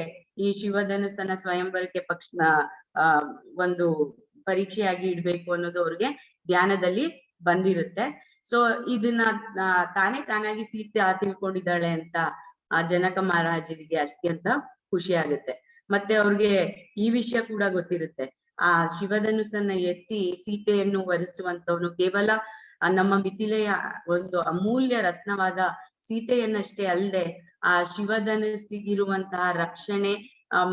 ಈ ಶಿವಧನುಸ್ಸನ್ನ ಸ್ವಯಂವರಕ್ಕೆ ಒಂದು ಪರೀಕ್ಷೆಯಾಗಿ ಇಡ್ಬೇಕು ಅನ್ನೋದು ಅವ್ರಿಗೆ ಧ್ಯಾನದಲ್ಲಿ ಬಂದಿರುತ್ತೆ. ಸೊ ಇದನ್ನ ತಾನಾಗಿ ಸೀತೆ ತಿಳ್ಕೊಂಡಿದ್ದಾಳೆ ಅಂತ ಆ ಜನಕ ಮಹಾರಾಜರಿಗೆ ಅತ್ಯಂತ ಖುಷಿ ಆಗುತ್ತೆ. ಮತ್ತೆ ಅವ್ರಿಗೆ ಈ ವಿಷಯ ಕೂಡ ಗೊತ್ತಿರುತ್ತೆ, ಆ ಶಿವಧನುಸ್ಸನ್ನ ಎತ್ತಿ ಸೀತೆಯನ್ನು ವರಿಸುವಂತವನು ಕೇವಲ ನಮ್ಮ ಮಿಥಿಲೆಯ ಒಂದು ಅಮೂಲ್ಯ ರತ್ನವಾದ ಸೀತೆಯನ್ನಷ್ಟೇ ಅಲ್ಲದೆ ಆ ಶಿವಧನುಸ್ಸಿಗಿರುವಂತಹ ರಕ್ಷಣೆ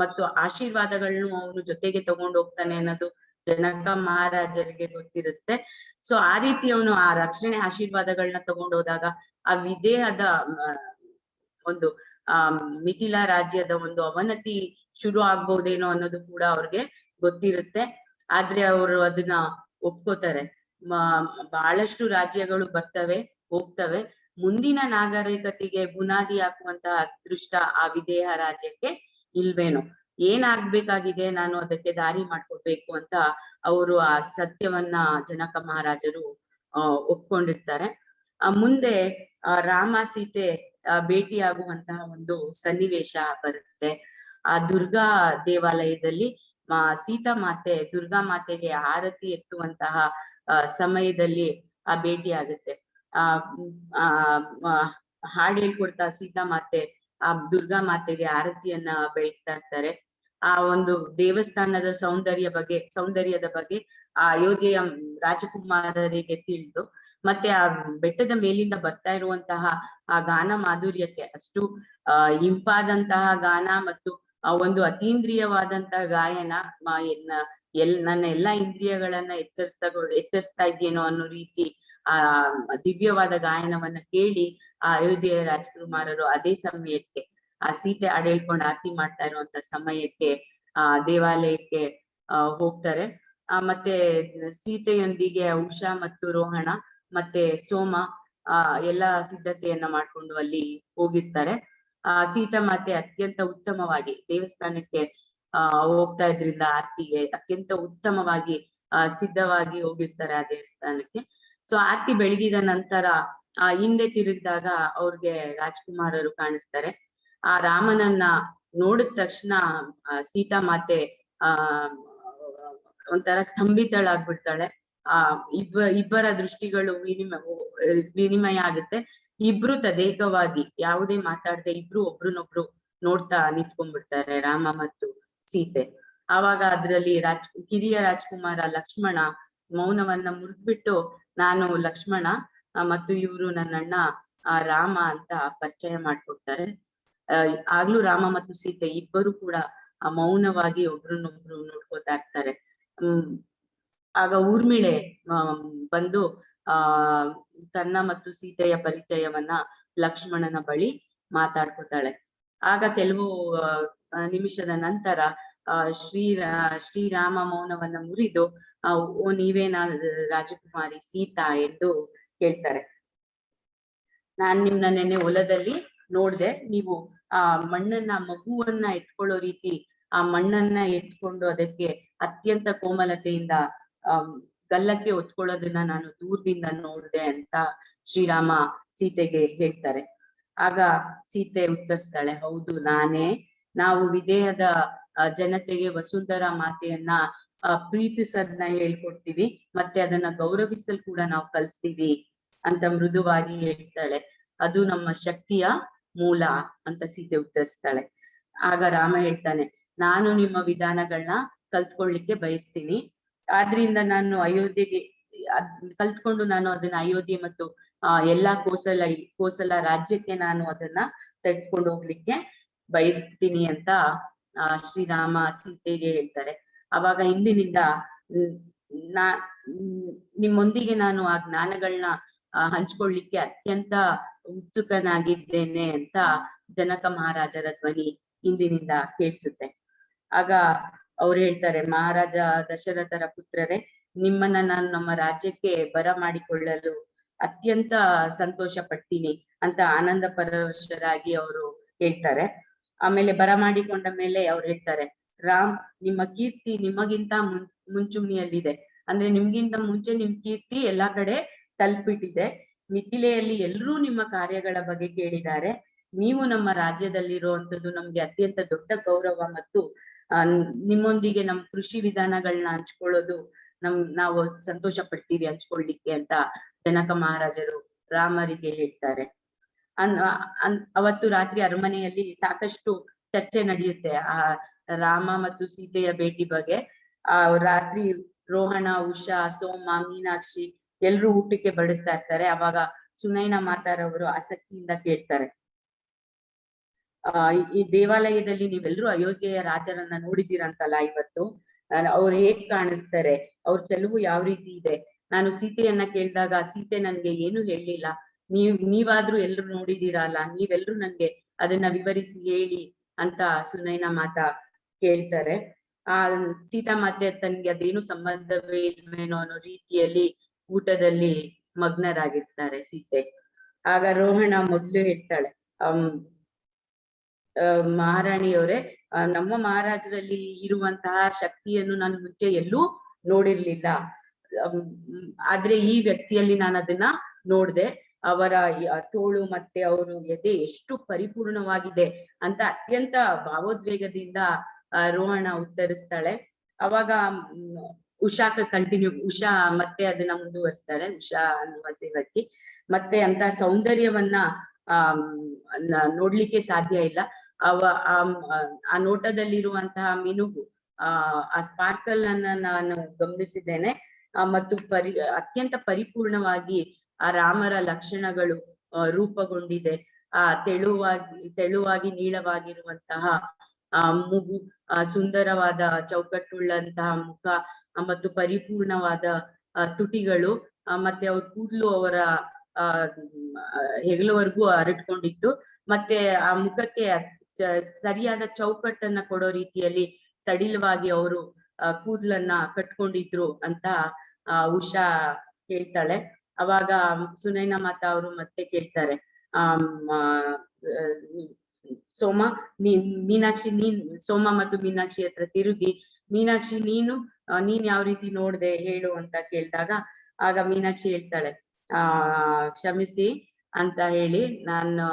ಮತ್ತು ಆಶೀರ್ವಾದಗಳನ್ನು ಅವನು ಜೊತೆಗೆ ತಗೊಂಡು ಹೋಗ್ತಾನೆ ಅನ್ನೋದು ಜನಕ ಮಹಾರಾಜರಿಗೆ ಗೊತ್ತಿರುತ್ತೆ. ಸೊ ಆ ರೀತಿ ಅವನು ಆ ರಕ್ಷಣೆ ಆಶೀರ್ವಾದಗಳನ್ನ ತಗೊಂಡೋದಾಗ ಆ ವಿದೇಹದ ಒಂದು ಮಿಥಿಲಾ ರಾಜ್ಯದ ಒಂದು ಅವನತಿ ಶುರು ಆಗ್ಬಹುದೇನೋ ಅನ್ನೋದು ಕೂಡ ಅವ್ರಿಗೆ ಗೊತ್ತಿರುತ್ತೆ. ಆದ್ರೆ ಅವರು ಅದನ್ನ ಒಪ್ಕೋತಾರೆ. ಬಹಳಷ್ಟು ರಾಜ್ಯಗಳು ಬರ್ತವೆ ಹೋಗ್ತವೆ, ಮುಂದಿನ ನಾಗರಿಕತೆಗೆ ಬುನಾದಿ ಹಾಕುವಂತಹ ಅದೃಷ್ಟ ಆ ವಿದೇಹ ರಾಜ್ಯಕ್ಕೆ ಇಲ್ವೇನೋ. ಏನಾಗ್ಬೇಕಾಗಿದೆ, ನಾನು ಅದಕ್ಕೆ ದಾರಿ ಮಾಡ್ಕೊಡ್ಬೇಕು ಅಂತ ಅವರು ಆ ಸತ್ಯವನ್ನ ಜನಕ ಮಹಾರಾಜರು ಒಪ್ಕೊಂಡಿರ್ತಾರೆ. ಮುಂದೆ ರಾಮ ಸೀತೆ ಭೇಟಿಯಾಗುವಂತಹ ಒಂದು ಸನ್ನಿವೇಶ ಬರುತ್ತೆ. ಆ ದುರ್ಗಾ ದೇವಾಲಯದಲ್ಲಿ ಸೀತಾ ಮಾತೆ ದುರ್ಗಾ ಮಾತೆಗೆ ಆರತಿ ಎತ್ತುವಂತಹ ಸಮಯದಲ್ಲಿ ಆ ಭೇಟಿ ಆಗುತ್ತೆ. ಹಾಡು ಹೇಳ್ಕೊಡ್ತಾ ಸೀತಾ ಮಾತೆ ಆ ದುರ್ಗಾ ಮಾತೆಗೆ ಆರತಿಯನ್ನ ಬೆಳಗ್ತಾ ಇರ್ತಾರೆ. ಆ ಒಂದು ದೇವಸ್ಥಾನದ ಸೌಂದರ್ಯದ ಬಗ್ಗೆ ಆ ಅಯೋಧ್ಯೆಯ ರಾಜಕುಮಾರರಿಗೆ ತಿಳಿದು, ಮತ್ತೆ ಆ ಬೆಟ್ಟದ ಮೇಲಿಂದ ಬರ್ತಾ ಇರುವಂತಹ ಆ ಗಾನ ಮಾಧುರ್ಯಕ್ಕೆ, ಅಷ್ಟು ಇಂಪಾದಂತಹ ಗಾನ ಮತ್ತು ಒಂದು ಅತೀಂದ್ರಿಯವಾದಂತಹ ಗಾಯನ ನನ್ನ ಎಲ್ಲಾ ಇಂದ್ರಿಯಗಳನ್ನ ಎಚ್ಚರಿಸ್ತಾ ಇದೆಯೇನೋ ಅನ್ನೋ ರೀತಿ ಆ ದಿವ್ಯವಾದ ಗಾಯನವನ್ನ ಕೇಳಿ ಆ ಅಯೋಧ್ಯೆಯ ರಾಜಕುಮಾರರು ಅದೇ ಸಮಯಕ್ಕೆ ಆ ಸೀತೆ ಹಾಡು ಹೇಳ್ಕೊಂಡು ಆರತಿ ಮಾಡ್ತಾ ಇರುವಂತ ಸಮಯಕ್ಕೆ ದೇವಾಲಯಕ್ಕೆ ಹೋಗ್ತಾರೆ. ಮತ್ತೆ ಸೀತೆಯೊಂದಿಗೆ ಉಷಾ ಮತ್ತು ರೋಹಣ ಮತ್ತೆ ಸೋಮ ಎಲ್ಲಾ ಸಿದ್ಧತೆಯನ್ನ ಮಾಡ್ಕೊಂಡು ಅಲ್ಲಿ ಹೋಗಿರ್ತಾರೆ. ಸೀತಾ ಮಾತೆ ಅತ್ಯಂತ ಉತ್ತಮವಾಗಿ ದೇವಸ್ಥಾನಕ್ಕೆ ಹೋಗ್ತಾ ಇದ್ರಿಂದ ಆರತಿಗೆ ಅತ್ಯಂತ ಉತ್ತಮವಾಗಿ ಸಿದ್ಧವಾಗಿ ಹೋಗಿರ್ತಾರೆ ಆ ದೇವಸ್ಥಾನಕ್ಕೆ. ಸೊ ಆರತಿ ಬೆಳಗಿದ ನಂತರ ಹಿಂದೆ ತಿರುಗಿದಾಗ ಅವ್ರಿಗೆ ರಾಜ್ಕುಮಾರರು ಕಾಣಿಸ್ತಾರೆ. ಆ ರಾಮನನ್ನ ನೋಡಿದ ತಕ್ಷಣ ಸೀತಾ ಮಾತೆ ಒಂಥರ ಸ್ತಂಭಿತಳಾಗ್ಬಿಡ್ತಾಳೆ. ಇಬ್ಬರ ದೃಷ್ಟಿಗಳು ವಿನಿಮಯ ಆಗುತ್ತೆ. ಇಬ್ರು ತದೇಕವಾಗಿ ಯಾವುದೇ ಮಾತಾಡದೆ ಇಬ್ರು ಒಬ್ರನ್ನೊಬ್ರು ನೋಡ್ತಾ ನಿಂತ್ಕೊಂಡ್ಬಿಡ್ತಾರೆ, ರಾಮ ಮತ್ತು ಸೀತೆ. ಆವಾಗ ಅದ್ರಲ್ಲಿ ಕಿರಿಯ ರಾಜ್ಕುಮಾರ ಲಕ್ಷ್ಮಣ ಮೌನವನ್ನ ಮುರಿದ್ಬಿಟ್ಟು, ನಾನು ಲಕ್ಷ್ಮಣ ಮತ್ತು ಇವ್ರು ನನ್ನ ಅಣ್ಣ ರಾಮ ಅಂತ ಪರಿಚಯ ಮಾಡ್ಕೊಡ್ತಾರೆ. ಆಗ್ಲೂ ರಾಮ ಮತ್ತು ಸೀತೆ ಇಬ್ಬರು ಕೂಡ ಮೌನವಾಗಿ ಒಬ್ರನ್ನೊಬ್ರು ನೋಡ್ಕೋತಾ ಇರ್ತಾರೆ. ಆಗ ಊರ್ಮಿಳೆ ಬಂದು ತನ್ನ ಮತ್ತು ಸೀತೆಯ ಪರಿಚಯವನ್ನ ಲಕ್ಷ್ಮಣನ ಬಳಿ ಮಾತಾಡ್ಕೋತಾಳೆ. ಆಗ ಕೆಲವು ನಿಮಿಷದ ನಂತರ ಶ್ರೀರಾಮ ಮೌನವನ್ನ ಮುರಿದು ಓ ನೀವೇನಾ ರಾಜಕುಮಾರಿ ಸೀತಾ ಎಂದು ಕೇಳ್ತಾರೆ. ನಾನ್ ನಿಮ್ನ ನೆನ್ನೆ ಹೊಲದಲ್ಲಿ ನೋಡ್ದೆ, ನೀವು ಆ ಮಣ್ಣನ್ನ ಮಗುವನ್ನ ಎತ್ಕೊಳ್ಳೋ ರೀತಿ ಆ ಮಣ್ಣನ್ನ ಎತ್ಕೊಂಡು ಅದಕ್ಕೆ ಅತ್ಯಂತ ಕೋಮಲತೆಯಿಂದ ಗಲ್ಲಕ್ಕೆ ಒತ್ಕೊಳ್ಳೋದನ್ನ ನಾನು ದೂರದಿಂದ ನೋಡ್ದೆ ಅಂತ ಶ್ರೀರಾಮ ಸೀತೆಗೆ ಹೇಳ್ತಾರೆ. ಆಗ ಸೀತೆ ಉತ್ತರಿಸ್ತಾಳೆ, ಹೌದು ನಾನೇ. ನಾವು ವಿದೇಹದ ಜನತೆಗೆ ವಸುಂಧರ ಮಾತೆಯನ್ನ ಪ್ರೀತಿಸೋದನ್ನ ಹೇಳ್ಕೊಡ್ತೀವಿ, ಮತ್ತೆ ಅದನ್ನ ಗೌರವಿಸಲು ಕೂಡ ನಾವು ಕಲಿಸ್ತೀವಿ ಅಂತ ಮೃದುವಾಗಿ ಹೇಳ್ತಾಳೆ. ಅದು ನಮ್ಮ ಶಕ್ತಿಯ ಮೂಲ ಅಂತ ಸೀತೆ ಉತ್ತರಿಸ್ತಾಳೆ. ಆಗ ರಾಮ ಹೇಳ್ತಾನೆ, ನಾನು ನಿಮ್ಮ ವಿಧಾನಗಳನ್ನ ಕಲ್ತ್ಕೊಳ್ಳಿಕ್ಕೆ ಬಯಸ್ತೀನಿ, ಆದ್ರಿಂದ ನಾನು ಅಯೋಧ್ಯೆಗೆ ಕಲ್ತ್ಕೊಂಡು ನಾನು ಅದನ್ನ ಅಯೋಧ್ಯೆ ಮತ್ತು ಎಲ್ಲಾ ಕೋಸಲ ರಾಜ್ಯಕ್ಕೆ ನಾನು ಅದನ್ನ ತೆಗೆದುಕೊಂಡು ಹೋಗ್ಲಿಕ್ಕೆ ಬಯಸ್ತೀನಿ ಅಂತ ಶ್ರೀರಾಮ ಸೀತೆಗೆ ಹೇಳ್ತಾರೆ. ಅವಾಗ ಇಂದಿನಿಂದ ನಿಮ್ಮೊಂದಿಗೆ ನಾನು ಆ ಜ್ಞಾನಗಳನ್ನ ಹಂಚ್ಕೊಳ್ಳಿಕ್ಕೆ ಅತ್ಯಂತ ಉತ್ಸುಕನಾಗಿದ್ದೇನೆ ಅಂತ ಜನಕ ಮಹಾರಾಜರ ಧ್ವನಿ ಇಂದಿನಿಂದ ಕೇಳಿಸುತ್ತೆ. ಆಗ ಅವ್ರು ಹೇಳ್ತಾರೆ, ಮಹಾರಾಜ ದಶರಥರ ಪುತ್ರರೇ, ನಿಮ್ಮನ್ನ ನಾನು ನಮ್ಮ ರಾಜ್ಯಕ್ಕೆ ಬರಮಾಡಿಕೊಳ್ಳಲು ಅತ್ಯಂತ ಸಂತೋಷ ಪಡ್ತೀನಿ ಅಂತ ಆನಂದ ಪರವಶರಾಗಿ ಅವರು ಹೇಳ್ತಾರೆ. ಆಮೇಲೆ ಬರಮಾಡಿಕೊಂಡ ಮೇಲೆ ಅವ್ರು ಹೇಳ್ತಾರೆ, ರಾಮ್, ನಿಮ್ಮ ಕೀರ್ತಿ ನಿಮಗಿಂತ ಮುಂಚೂಣಿಯಲ್ಲಿದೆ. ಅಂದ್ರೆ ನಿಮ್ಗಿಂತ ಮುಂಚೆ ನಿಮ್ ಕೀರ್ತಿ ಎಲ್ಲಾ ಕಡೆ ತಲುಪಿಟ್ಟಿದೆ. ಮಿಥಿಲೆಯಲ್ಲಿ ಎಲ್ಲರೂ ನಿಮ್ಮ ಕಾರ್ಯಗಳ ಬಗ್ಗೆ ಕೇಳಿದ್ದಾರೆ. ನೀವು ನಮ್ಮ ರಾಜ್ಯದಲ್ಲಿರುವಂತದ್ದು ನಮ್ಗೆ ಅತ್ಯಂತ ದೊಡ್ಡ ಗೌರವ ಮತ್ತು ನಿಮ್ಮೊಂದಿಗೆ ನಮ್ ಕೃಷಿ ವಿಧಾನಗಳನ್ನ ಹಂಚ್ಕೊಳ್ಳೋದು ನಾವು ಸಂತೋಷ ಪಡ್ತೀವಿ ಹಂಚ್ಕೊಳ್ಲಿಕ್ಕೆ ಅಂತ ಜನಕ ಮಹಾರಾಜರು ರಾಮರಿಗೆ ಹೇಳ್ತಾರೆ. ಅವತ್ತು ರಾತ್ರಿ ಅರಮನೆಯಲ್ಲಿ ಸಾಕಷ್ಟು ಚರ್ಚೆ ನಡೆಯುತ್ತೆ ಆ ರಾಮ ಮತ್ತು ಸೀತೆಯ ಭೇಟಿ ಬಗ್ಗೆ. ರಾತ್ರಿ ರೋಹಣ, ಉಷಾ, ಸೋಮ, ಮೀನಾಕ್ಷಿ ಎಲ್ರು ಊಟಕ್ಕೆ ಬಡಿಸ್ತಾ ಇರ್ತಾರೆ. ಅವಾಗ ಸುನೈನಾ ಮಾತಾರವರು ಆಸಕ್ತಿಯಿಂದ ಕೇಳ್ತಾರೆ, ಈ ದೇವಾಲಯದಲ್ಲಿ ನೀವೆಲ್ಲರೂ ಅಯೋಧ್ಯೆಯ ರಾಜರನ್ನ ನೋಡಿದ್ದೀರಂತಲ್ಲ ಇವತ್ತು, ಅವ್ರು ಹೇಗ್ ಕಾಣಿಸ್ತಾರೆ, ಅವ್ರ ಚೆಲುವು ಯಾವ ರೀತಿ ಇದೆ? ನಾನು ಸೀತೆಯನ್ನ ಕೇಳಿದಾಗ ಸೀತೆ ನನ್ಗೆ ಏನು ಹೇಳಲಿಲ್ಲ. ನೀವಾದ್ರೂ ಎಲ್ರು ನೋಡಿದೀರಾ ಅಲ್ಲ, ನೀವೆಲ್ರು ನನ್ಗೆ ಅದನ್ನ ವಿವರಿಸಿ ಹೇಳಿ ಅಂತ ಸುನೈನಾ ಮಾತಾ ಕೇಳ್ತಾರೆ. ಸೀತಾ ಮಾತೆ ತನ್ಗೆ ಅದೇನು ಸಂಬಂಧವೇ ಇಲ್ವೇನೋ ಅನ್ನೋ ರೀತಿಯಲ್ಲಿ ಊಟದಲ್ಲಿ ಮಗ್ನರಾಗಿರ್ತಾರೆ ಸೀತೆ. ಆಗ ರೋಹಣ ಮೊದ್ಲು ಹೇಳ್ತಾಳೆ, ಮಹಾರಾಣಿಯವರೇ, ನಮ್ಮ ಮಹಾರಾಜರಲ್ಲಿ ಇರುವಂತಹ ಶಕ್ತಿಯನ್ನು ನಾನು ಮುಂಚೆ ಎಲ್ಲೂ ನೋಡಿರ್ಲಿಲ್ಲ. ಆದ್ರೆ ಈ ವ್ಯಕ್ತಿಯಲ್ಲಿ ನಾನು ಅದನ್ನ ನೋಡ್ದೆ. ಅವರ ತೋಳು ಮತ್ತೆ ಅವರು ಎದೆ ಎಷ್ಟು ಪರಿಪೂರ್ಣವಾಗಿದೆ ಅಂತ ಅತ್ಯಂತ ಭಾವೋದ್ವೇಗದಿಂದ ರೋಹಣ ಉತ್ತರಿಸ್ತಾಳೆ. ಅವಾಗ ಉಷಾ ಮತ್ತೆ ಅದನ್ನ ಮುಂದುವರಿಸ್ತಾಳೆ. ಉಷಾ ಅನ್ನುವ ಸೇವಕಿ ಮತ್ತೆ ಅಂತ ಸೌಂದರ್ಯವನ್ನ ನೋಡ್ಲಿಕ್ಕೆ ಸಾಧ್ಯ ಇಲ್ಲ. ಆ ನೋಟದಲ್ಲಿರುವಂತಹ ಮಿನುಗು, ಆ ಸ್ಪಾರ್ಕಲ್ ಅನ್ನ ನಾನು ಗಮನಿಸಿದ್ದೇನೆ. ಮತ್ತು ಅತ್ಯಂತ ಪರಿಪೂರ್ಣವಾಗಿ ಆ ರಾಮರ ಲಕ್ಷಣಗಳು ರೂಪುಗೊಂಡಿದೆ. ತೆಳುವಾಗಿ ನೀಳವಾಗಿರುವಂತಹ ಮೂಗು, ಸುಂದರವಾದ ಚೌಕಟ್ಟುಳ್ಳಂತಹ ಮುಖ ಮತ್ತು ಪರಿಪೂರ್ಣವಾದ ತುಟಿಗಳು, ಮತ್ತೆ ಅವ್ರ ಕೂದಲು ಅವರ ಹೆಗಲವರೆಗೂ ಹರಡ್ಕೊಂಡಿತ್ತು. ಮತ್ತೆ ಆ ಮುಖಕ್ಕೆ ಸರಿಯಾದ ಚೌಕಟ್ಟನ್ನ ಕೊಡೋ ರೀತಿಯಲ್ಲಿ ಸಡಿಲವಾಗಿ ಅವರು ಕೂದಲನ್ನ ಕಟ್ಕೊಂಡಿದ್ರು ಅಂತ ಉಷಾ ಹೇಳ್ತಾಳೆ. ಅವಾಗ ಸುನೈನಾ ಮಾತಾ ಅವರು ಮತ್ತೆ ಕೇಳ್ತಾರೆ, ಸೋಮ ಮೀನಾಕ್ಷಿ ಸೋಮ ಮತ್ತು ಮೀನಾಕ್ಷಿ ಹತ್ರ ತಿರುಗಿ, ಮೀನಾಕ್ಷಿ ನೀನ್ ಯಾವ ರೀತಿ ನೋಡ್ದೆ ಹೇಳು ಅಂತ ಕೇಳಿದಾಗ ಆಗ ಮೀನಾಕ್ಷಿ ಹೇಳ್ತಾಳೆ, ಕ್ಷಮಿಸಿ ಅಂತ ಹೇಳಿ, ನಾನು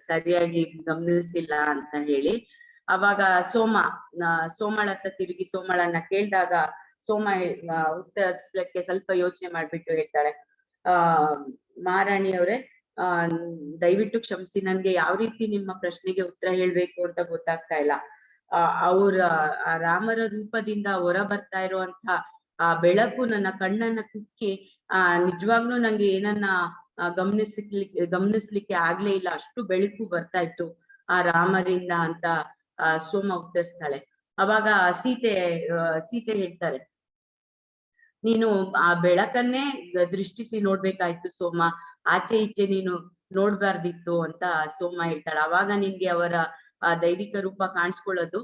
ಸರಿಯಾಗಿ ಗಮನಿಸಿಲ್ಲ ಅಂತ ಹೇಳಿ. ಅವಾಗ ಸೋಮಳ ಹತ್ರ ತಿರುಗಿ ಸೋಮಳನ್ನ ಕೇಳಿದಾಗ ಸೋಮ ಉತ್ತರಿಸ್ಲಿಕ್ಕೆ ಸ್ವಲ್ಪ ಯೋಚನೆ ಮಾಡ್ಬಿಟ್ಟು ಹೇಳ್ತಾಳೆ, ಮಹಾರಾಣಿಯವರೇ, ದಯವಿಟ್ಟು ಕ್ಷಮಿಸಿ, ನನ್ಗೆ ಯಾವ ರೀತಿ ನಿಮ್ಮ ಪ್ರಶ್ನೆಗೆ ಉತ್ತರ ಹೇಳ್ಬೇಕು ಅಂತ ಗೊತ್ತಾಗ್ತಾ ಇಲ್ಲ. ಅವ್ರ ರಾಮರ ರೂಪದಿಂದ ಹೊರ ಬರ್ತಾ ಇರುವಂತ ಆ ಬೆಳಕು ನನ್ನ ಕಣ್ಣನ್ನ ಕುಕ್ಕಿ ನಿಜವಾಗ್ಲೂ ನಂಗೆ ಏನನ್ನ ಗಮನಿಸ್ಲಿಕ್ಕೆ ಆಗ್ಲೇ ಇಲ್ಲ, ಅಷ್ಟು ಬೆಳಕು ಬರ್ತಾ ಇತ್ತು ಆ ರಾಮರಿಂದ ಅಂತ ಸೋಮ ಉತ್ತರಿಸ್ತಾಳೆ. ಅವಾಗ ಸೀತೆ ಹೇಳ್ತಾರೆ, ನೀನು ಆ ಬೆಳಕನ್ನೇ ದೃಷ್ಟಿಸಿ ನೋಡ್ಬೇಕಾಯ್ತು ಸೋಮ, ಆಚೆ ಈಚೆ ನೀನು ನೋಡ್ಬಾರ್ದಿತ್ತು ಅಂತ ಸೋಮ ಹೇಳ್ತಾಳೆ. ಅವಾಗ ನಿನ್ಗೆ ಅವರ ದೈವಿಕ ರೂಪ ಕಾಣಿಸ್ಕೊಳ್ಳೋದು,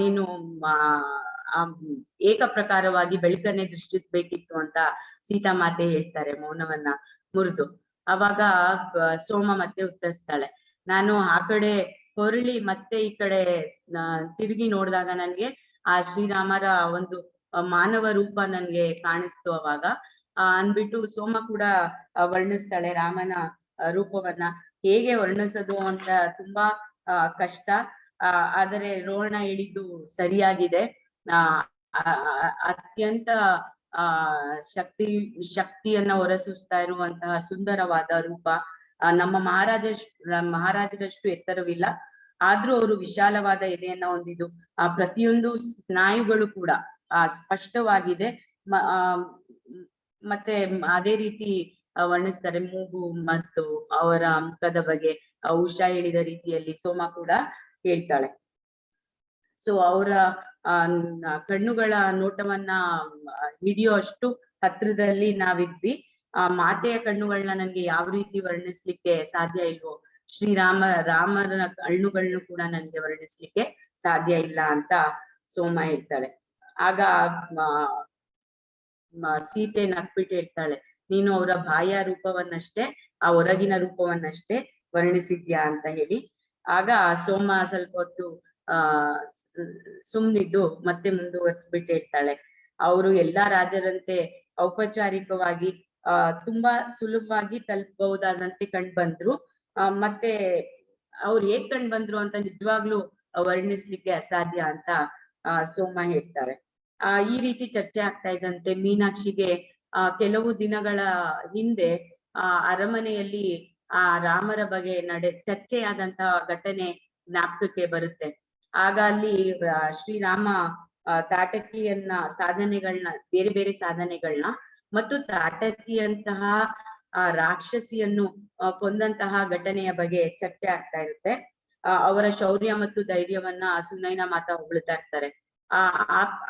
ನೀನು ಏಕ ಪ್ರಕಾರವಾಗಿ ಬೆಳಕನ್ನೇ ದೃಷ್ಟಿಸ್ಬೇಕಿತ್ತು ಅಂತ ಸೀತಾ ಮಾತೆ ಹೇಳ್ತಾರೆ ಮೌನವನ್ನ ಮುರಿದು. ಅವಾಗ ಸೋಮ ಮತ್ತೆ ಉತ್ತರಿಸ್ತಾಳೆ, ನಾನು ಆ ಕಡೆ ಹೊರಳಿ ಮತ್ತೆ ಈ ಕಡೆ ತಿರುಗಿ ನೋಡಿದಾಗ ನನ್ಗೆ ಆ ಶ್ರೀರಾಮರ ಒಂದು ಮಾನವ ರೂಪ ನನ್ಗೆ ಕಾಣಿಸ್ತು. ಅವಾಗ ಅನ್ಬಿಟ್ಟು ಸೋಮ ಕೂಡ ವರ್ಣಿಸ್ತಾಳೆ ರಾಮನ ರೂಪವನ್ನ. ಹೇಗೆ ವರ್ಣಿಸೋದು ಅಂತ ತುಂಬಾ ಕಷ್ಟ. ಆದರೆ ರೋಹಣ ಹೇಳಿದ್ದು ಸರಿಯಾಗಿದೆ. ಅತ್ಯಂತ ಶಕ್ತಿಯನ್ನ ಹೊರಸೂಸ್ತಾ ಇರುವಂತಹ ಸುಂದರವಾದ ರೂಪ. ನಮ್ಮ ಮಹಾರಾಜರಷ್ಟು ಎತ್ತರವಿಲ್ಲ, ಆದ್ರೂ ಅವರು ವಿಶಾಲವಾದ ಎದೆಯನ್ನ ಹೊಂದಿದ್ದು, ಪ್ರತಿಯೊಂದು ಸ್ನಾಯುಗಳು ಕೂಡ ಸ್ಪಷ್ಟವಾಗಿದೆ. ಮತ್ತೆ ಅದೇ ರೀತಿ ವರ್ಣಿಸ್ತಾರೆ ಮೂಗು ಮತ್ತು ಅವರ ಮುಖದ ಬಗ್ಗೆ ಉಷಾ ಹೇಳಿದ ರೀತಿಯಲ್ಲಿ ಸೋಮ ಕೂಡ ಹೇಳ್ತಾಳೆ. ಸೊ ಅವರ ಕಣ್ಣುಗಳ ನೋಟವನ್ನ ಹಿಡಿಯೋ ಅಷ್ಟು ಹತ್ರದಲ್ಲಿ ನಾವಿದ್ವಿ. ಮಾತೆಯ ಕಣ್ಣುಗಳನ್ನ ನನ್ಗೆ ಯಾವ ರೀತಿ ವರ್ಣಿಸ್ಲಿಕ್ಕೆ ಸಾಧ್ಯ ಇಲ್ವೋ, ರಾಮರ ಕಣ್ಣುಗಳನ್ನು ಕೂಡ ನನ್ಗೆ ವರ್ಣಿಸ್ಲಿಕ್ಕೆ ಸಾಧ್ಯ ಇಲ್ಲ ಅಂತ ಸೋಮ ಹೇಳ್ತಾಳೆ. ಆಗ ಸೀತೆ ನಕ್ಬಿಟ್ಟು ಹೇಳ್ತಾಳೆ, ನೀನು ಅವರ ಬಾಹ್ಯ ರೂಪವನ್ನಷ್ಟೇ, ಆ ಹೊರಗಿನ ರೂಪವನ್ನಷ್ಟೇ ವರ್ಣಿಸಿದ್ಯಾ ಅಂತ ಹೇಳಿ. ಆಗ ಸೋಮ ಸ್ವಲ್ಪ ಹೊತ್ತು ಆ ಸುಮ್ನಿದ್ದು ಮತ್ತೆ ಮುಂದುವರ್ಸ್ಬಿಟ್ಟು ಹೇಳ್ತಾಳೆ, ಅವರು ಎಲ್ಲಾ ರಾಜರಂತೆ ಔಪಚಾರಿಕವಾಗಿ ತುಂಬಾ ಸುಲಭವಾಗಿ ತಲುಪಬಹುದಾದಂತೆ ಕಂಡು ಬಂದ್ರು. ಮತ್ತೆ ಅವ್ರು ಹೇಗ್ ಕಂಡು ಬಂದ್ರು ಅಂತ ನಿಜವಾಗ್ಲೂ ವರ್ಣಿಸ್ಲಿಕ್ಕೆ ಅಸಾಧ್ಯ ಅಂತ ಸೋಮ ಹೇಳ್ತಾರೆ. ಈ ರೀತಿ ಚರ್ಚೆ ಆಗ್ತಾ ಇದ್ದಂತೆ ಮೀನಾಕ್ಷಿಗೆ ಕೆಲವು ದಿನಗಳ ಹಿಂದೆ ಅರಮನೆಯಲ್ಲಿ ರಾಮರ ಬಗ್ಗೆ ಚರ್ಚೆಯಾದಂತಹ ಘಟನೆ ಜ್ಞಾಪಕಕ್ಕೆ ಬರುತ್ತೆ. ಆಗ ಅಲ್ಲಿ ಶ್ರೀರಾಮ ತಾಟಕಿಯನ್ನ ಸಾಧನೆಗಳನ್ನ ಬೇರೆ ಬೇರೆ ಸಾಧನೆಗಳನ್ನ ಮತ್ತು ತಾಟಕಿಯಂತಹ ರಾಕ್ಷಸಿಯನ್ನು ಕೊಂದಂತಹ ಘಟನೆಯ ಬಗ್ಗೆ ಚರ್ಚೆ ಆಗ್ತಾ ಇರುತ್ತೆ. ಅವರ ಶೌರ್ಯ ಮತ್ತು ಧೈರ್ಯವನ್ನ ಸುನೈನಾ ಮಾತಾ ಹೊಗಳ್ತಾ ಇರ್ತಾರೆ.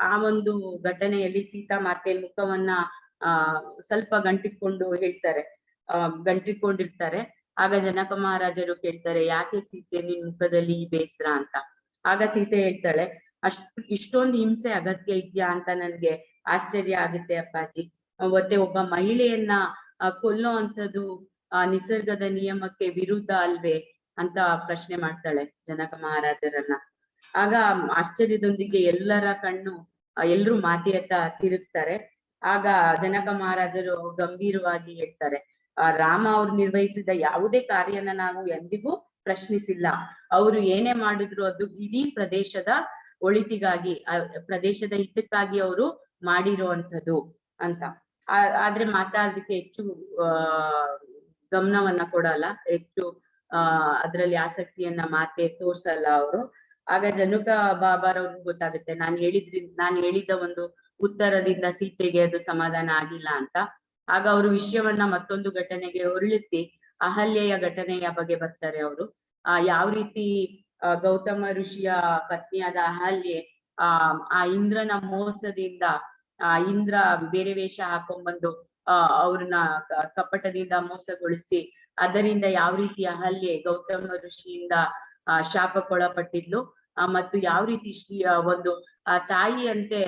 ಆ ಒಂದು ಘಟನೆಯಲ್ಲಿ ಸೀತಾ ಮಾತೆ ಮುಖವನ್ನ ಸ್ವಲ್ಪ ಗಂಟಿಕೊಂಡು ಹೇಳ್ತಾರೆ, ಗಂಟಿಕೊಂಡಿರ್ತಾರೆ. ಆಗ ಜನಕ ಮಹಾರಾಜರು ಕೇಳ್ತಾರೆ, ಯಾಕೆ ಸೀತೆ ನಿನ್ ಮುಖದಲ್ಲಿ ಈ ಬೇಸರ ಅಂತ. ಆಗ ಸೀತೆ ಹೇಳ್ತಾಳೆ, ಇಷ್ಟೊಂದು ಹಿಂಸೆ ಅಗತ್ಯ ಇದ್ಯಾ ಅಂತ ನನ್ಗೆ ಆಶ್ಚರ್ಯ ಆಗುತ್ತೆ ಅಪ್ಪಾಜಿ. ಮತ್ತೆ ಒಬ್ಬ ಮಹಿಳೆಯನ್ನ ಕೊಲ್ಲೋ ಅಂತದ್ದು ನಿಸರ್ಗದ ನಿಯಮಕ್ಕೆ ವಿರುದ್ಧ ಅಲ್ವೇ ಅಂತ ಪ್ರಶ್ನೆ ಮಾಡ್ತಾಳೆ ಜನಕ ಮಹಾರಾಜರನ್ನ. ಆಗ ಆಶ್ಚರ್ಯದೊಂದಿಗೆ ಎಲ್ಲರ ಕಣ್ಣು ಎಲ್ರೂ ಮಾತೆಯತ್ತ ತಿರುಗ್ತಾರೆ. ಆಗ ಜನಕ ಮಹಾರಾಜರು ಗಂಭೀರವಾಗಿ ಹೇಳ್ತಾರೆ, ರಾಮ ಅವ್ರು ನಿರ್ವಹಿಸಿದ ಯಾವುದೇ ಕಾರ್ಯನ ನಾವು ಎಂದಿಗೂ ಪ್ರಶ್ನಿಸಿಲ್ಲ. ಅವರು ಏನೇ ಮಾಡಿದ್ರು ಅದು ಇಡೀ ಪ್ರದೇಶದ ಒಳಿತಿಗಾಗಿ, ಪ್ರದೇಶದ ಹಿತಕ್ಕಾಗಿ ಅವರು ಮಾಡಿರುವಂಥದ್ದು ಅಂತ. ಆದ್ರೆ ಮಾತಾಡೋದಕ್ಕೆ ಹೆಚ್ಚು ಗಮನವನ್ನ ಕೊಡಲ್ಲ, ಹೆಚ್ಚು ಅದ್ರಲ್ಲಿ ಆಸಕ್ತಿಯನ್ನ ಮಾತೆ ತೋರ್ಸಲ್ಲ ಅವರು. ಆಗ ಜನಕ ಬಾಬಾರವ್ರಿಗೂ ಗೊತ್ತಾಗುತ್ತೆ, ನಾನು ಹೇಳಿದ್ದ ಒಂದು ಉತ್ತರದಿಂದ ಸೀತೆಗೆ ಅದು ಸಮಾಧಾನ ಆಗಿಲ್ಲ ಅಂತ. ಆಗ ಅವರು ವಿಷಯವನ್ನ ಮತ್ತೊಂದು ಘಟನೆಗೆ ಹೊರಳಿಸಿ ಅಹಲ್ಯೆಯ ಘಟನೆಯ ಬಗ್ಗೆ ಬರ್ತಾರೆ ಅವರು. ಯಾವ ರೀತಿ ಗೌತಮ ಋಷಿಯ ಪತ್ನಿಯಾದ ಅಹಲ್ಯೆ ಆ ಇಂದ್ರನ ಮೋಸದಿಂದ ಇಂದ್ರ ಬೇರೆ ವೇಷ ಹಾಕೊಂಡ್ಬಂದು ಅವ್ರನ್ನ ಕಪಟದಿಂದ ಮೋಸಗೊಳಿಸಿ ಅದರಿಂದ ಯಾವ ರೀತಿ ಅಹಲ್ಯೆ ಗೌತಮ ಋಷಿಯಿಂದ ಶಾಪಕ್ಕೊಳಪಟ್ಟಿದ್ಲು, ಮತ್ತು ಯಾವ ರೀತಿ ಒಂದು ತಾಯಿಯಂತೆ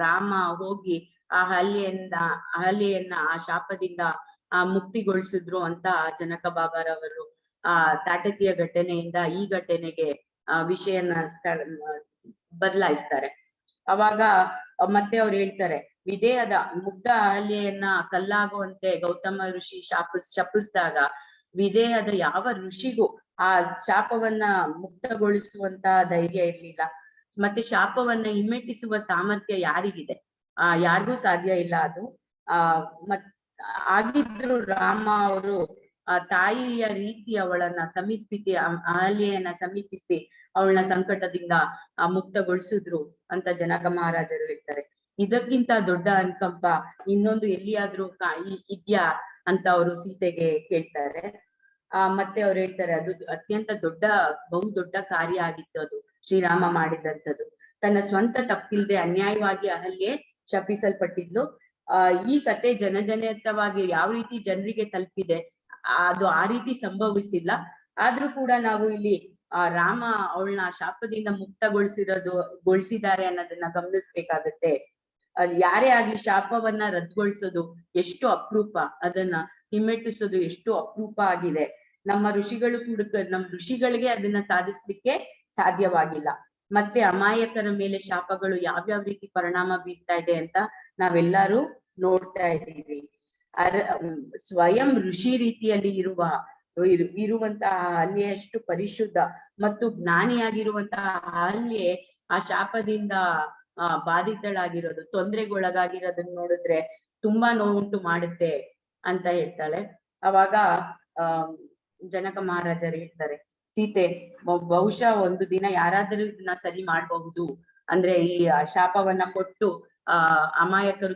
ರಾಮ ಹೋಗಿ ಅಹಲ್ಯೆಯನ್ನ ಆ ಶಾಪದಿಂದ ಮುಕ್ತಿಗೊಳಿಸಿದ್ರು ಅಂತ ಜನಕ ಬಾಬಾರವರು ತಾಟಕಿಯ ಘಟನೆಯಿಂದ ಈ ಘಟನೆಗೆ ವಿಷಯನ ಬದಲಾಯಿಸ್ತಾರೆ. ಅವಾಗ ಮತ್ತೆ ಅವ್ರು ಹೇಳ್ತಾರೆ, ವಿದೇಹದ ಮುಗ್ಧ ಅಹಲ್ಯೆಯನ್ನ ಕಲ್ಲಾಗುವಂತೆ ಗೌತಮ ಋಷಿ ಶಪಿಸಿದಾಗ ವಿದೇಹದ ಯಾವ ಋಷಿಗೂ ಆ ಶಾಪವನ್ನ ಮುಕ್ತಗೊಳಿಸುವಂತ ಧೈರ್ಯ ಇರ್ಲಿಲ್ಲ. ಮತ್ತೆ ಶಾಪವನ್ನ ಹಿಮ್ಮೆಟ್ಟಿಸುವ ಸಾಮರ್ಥ್ಯ ಯಾರಿಗಿದೆ? ಯಾರಿಗೂ ಸಾಧ್ಯ ಇಲ್ಲ ಅದು. ಆಗಿದ್ರು ರಾಮ ಅವರು ತಾಯಿಯ ರೀತಿ ಅವಳನ್ನ ಅಹಲ್ಯೆಯನ್ನ ಸಮೀಪಿಸಿ ಅವಳನ್ನ ಸಂಕಟದಿಂದ ಮುಕ್ತಗೊಳಿಸಿದ್ರು ಅಂತ ಜನಕ ಮಹಾರಾಜರು ಹೇಳ್ತಾರೆ. ಇದಕ್ಕಿಂತ ದೊಡ್ಡ ಅನುಕಂಪ ಇನ್ನೊಂದು ಎಲ್ಲಿಯಾದ್ರೂ ಇದ್ಯಾ ಅಂತ ಅವರು ಸೀತೆಗೆ ಕೇಳ್ತಾರೆ. ಮತ್ತೆ ಅವ್ರು ಹೇಳ್ತಾರೆ, ಅದು ಅತ್ಯಂತ ಬಹು ದೊಡ್ಡ ಕಾರ್ಯ ಆಗಿತ್ತು ಅದು ಶ್ರೀರಾಮ ಮಾಡಿದಂಥದ್ದು. ತನ್ನ ಸ್ವಂತ ತಪ್ಪಿಲ್ದೆ ಅನ್ಯಾಯವಾಗಿ ಅಹಲ್ಯೆ ಶಪಿಸಲ್ಪಟ್ಟಿದ್ಲು. ಈ ಕತೆ ಜನಜನಿತವಾಗಿ ಯಾವ ರೀತಿ ಜನರಿಗೆ ತಲುಪಿದೆ ಅದು ಆ ರೀತಿ ಸಂಭವಿಸಿಲ್ಲ. ಆದ್ರೂ ಕೂಡ ನಾವು ಇಲ್ಲಿ ರಾಮ ಅವಳನ್ನ ಶಾಪದಿಂದ ಗೊಳಿಸಿದ್ದಾರೆ ಅನ್ನೋದನ್ನ ಗಮನಿಸ್ಬೇಕಾಗತ್ತೆ. ಯಾರೇ ಆಗ್ಲಿ ಶಾಪವನ್ನ ರದ್ದುಗೊಳಿಸೋದು ಎಷ್ಟು ಅಪರೂಪ, ಅದನ್ನ ಹಿಮ್ಮೆಟ್ಟಿಸೋದು ಎಷ್ಟು ಅಪರೂಪ ಆಗಿದೆ. ನಮ್ಮ ಋಷಿಗಳಿಗೆ ಅದನ್ನ ಸಾಧಿಸ್ಲಿಕ್ಕೆ ಸಾಧ್ಯವಾಗಿಲ್ಲ. ಮತ್ತೆ ಅಮಾಯಕರ ಮೇಲೆ ಶಾಪಗಳು ಯಾವ್ಯಾವ ರೀತಿ ಪರಿಣಾಮ ಬೀರ್ತಾ ಇದೆ ಅಂತ ನಾವೆಲ್ಲರೂ ನೋಡ್ತಾ ಇದ್ದೀವಿ. ಸ್ವಯಂ ಋಷಿ ರೀತಿಯಲ್ಲಿ ಇರುವಂತಹ ಅಹಲ್ಯೆಯಷ್ಟು ಪರಿಶುದ್ಧ ಮತ್ತು ಜ್ಞಾನಿಯಾಗಿರುವಂತಹ ಅಹಲ್ಯೆ ಆ ಶಾಪದಿಂದ ಬಾಧಿತಳಾಗಿರೋದು, ತೊಂದರೆಗೊಳಗಾಗಿರೋದನ್ನ ನೋಡಿದ್ರೆ ತುಂಬಾ ನೋವುಂಟು ಮಾಡುತ್ತೆ ಅಂತ ಹೇಳ್ತಾಳೆ. ಅವಾಗ ಜನಕ ಮಹಾರಾಜರು ಹೇಳ್ತಾರೆ, ಸೀತೆ ಬಹುಶಃ ಒಂದು ದಿನ ಯಾರಾದರೂ ಇದನ್ನ ಸರಿ ಮಾಡಬಹುದು. ಅಂದ್ರೆ ಈ ಶಾಪವನ್ನ ಕೊಟ್ಟು ಅಮಾಯಕರು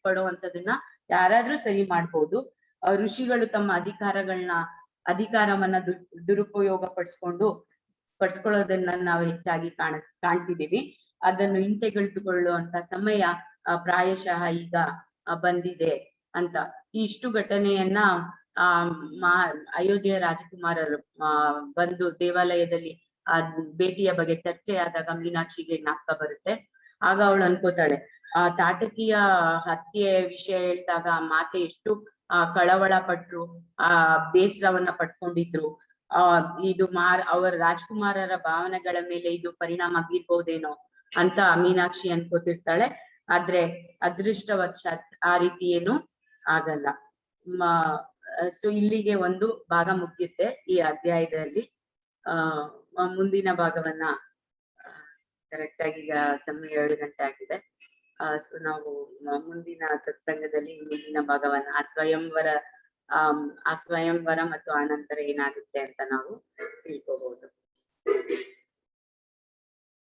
ಪಡುವಂತದನ್ನ ಯಾರಾದ್ರೂ ಸರಿ ಮಾಡ್ಬೋದು. ಋಷಿಗಳು ತಮ್ಮ ಅಧಿಕಾರವನ್ನ ದುರುಪಯೋಗ ಪಡಿಸ್ಕೊಳ್ಳೋದನ್ನ ನಾವು ಹೆಚ್ಚಾಗಿ ಕಾಣ್ತಿದೀವಿ. ಅದನ್ನು ಹಿಂತೆಗೆದುಕೊಳ್ಳುವಂತ ಸಮಯ ಪ್ರಾಯಶಃ ಈಗ ಬಂದಿದೆ ಅಂತ. ಇಷ್ಟು ಘಟನೆಯನ್ನ ಅಯೋಧ್ಯೆಯ ರಾಜಕುಮಾರರು ಬಂದು ದೇವಾಲಯದಲ್ಲಿ ಭೇಟಿಯ ಬಗ್ಗೆ ಚರ್ಚೆ ಆದಾಗ ಮೀನಾಕ್ಷಿಗೆ ಜ್ಞಾಪಕ ಬರುತ್ತೆ. ಆಗ ಅವಳು ಅನ್ಕೋತಾಳೆ, ಆ ತಾಟಕಿಯ ಹತ್ಯೆ ವಿಷಯ ಹೇಳಿದಾಗ ಆ ಮಾತೆ ಎಷ್ಟು ಕಳವಳ ಪಟ್ರು, ಆ ಬೇಸರವನ್ನ ಪಟ್ಕೊಂಡಿದ್ರು. ಇದು ಅವರ ರಾಜ್ಕುಮಾರರ ಭಾವನೆಗಳ ಮೇಲೆ ಇದು ಪರಿಣಾಮ ಬೀರ್ಬಹುದೇನೋ ಅಂತ ಮೀನಾಕ್ಷಿ ಅನ್ಕೋತಿರ್ತಾಳೆ. ಆದ್ರೆ ಅದೃಷ್ಟವಶಾತ್ ಆ ರೀತಿ ಏನು ಆಗಲ್ಲ. ಸೊ ಇಲ್ಲಿಗೆ ಒಂದು ಭಾಗ ಮುಗಿಯುತ್ತೆ ಈ ಅಧ್ಯಾಯದಲ್ಲಿ. ಮುಂದಿನ ಭಾಗವನ್ನ ಕರೆಕ್ಟ್ ಆಗಿ ಈಗ ಸಮಯ 7 ಗಂಟೆ ಆಗಿದೆ. ಸೊ ನಾವು ಮುಂದಿನ ಸತ್ಸಂಗದಲ್ಲಿ ಮುಂದಿನ ಭಾಗವನ್ನ ಆ ಸ್ವಯಂವರ ಮತ್ತು ಆನಂತರ ಏನಾಗುತ್ತೆ ಅಂತ ನಾವು ತಿಳ್ಕೋಬಹುದು.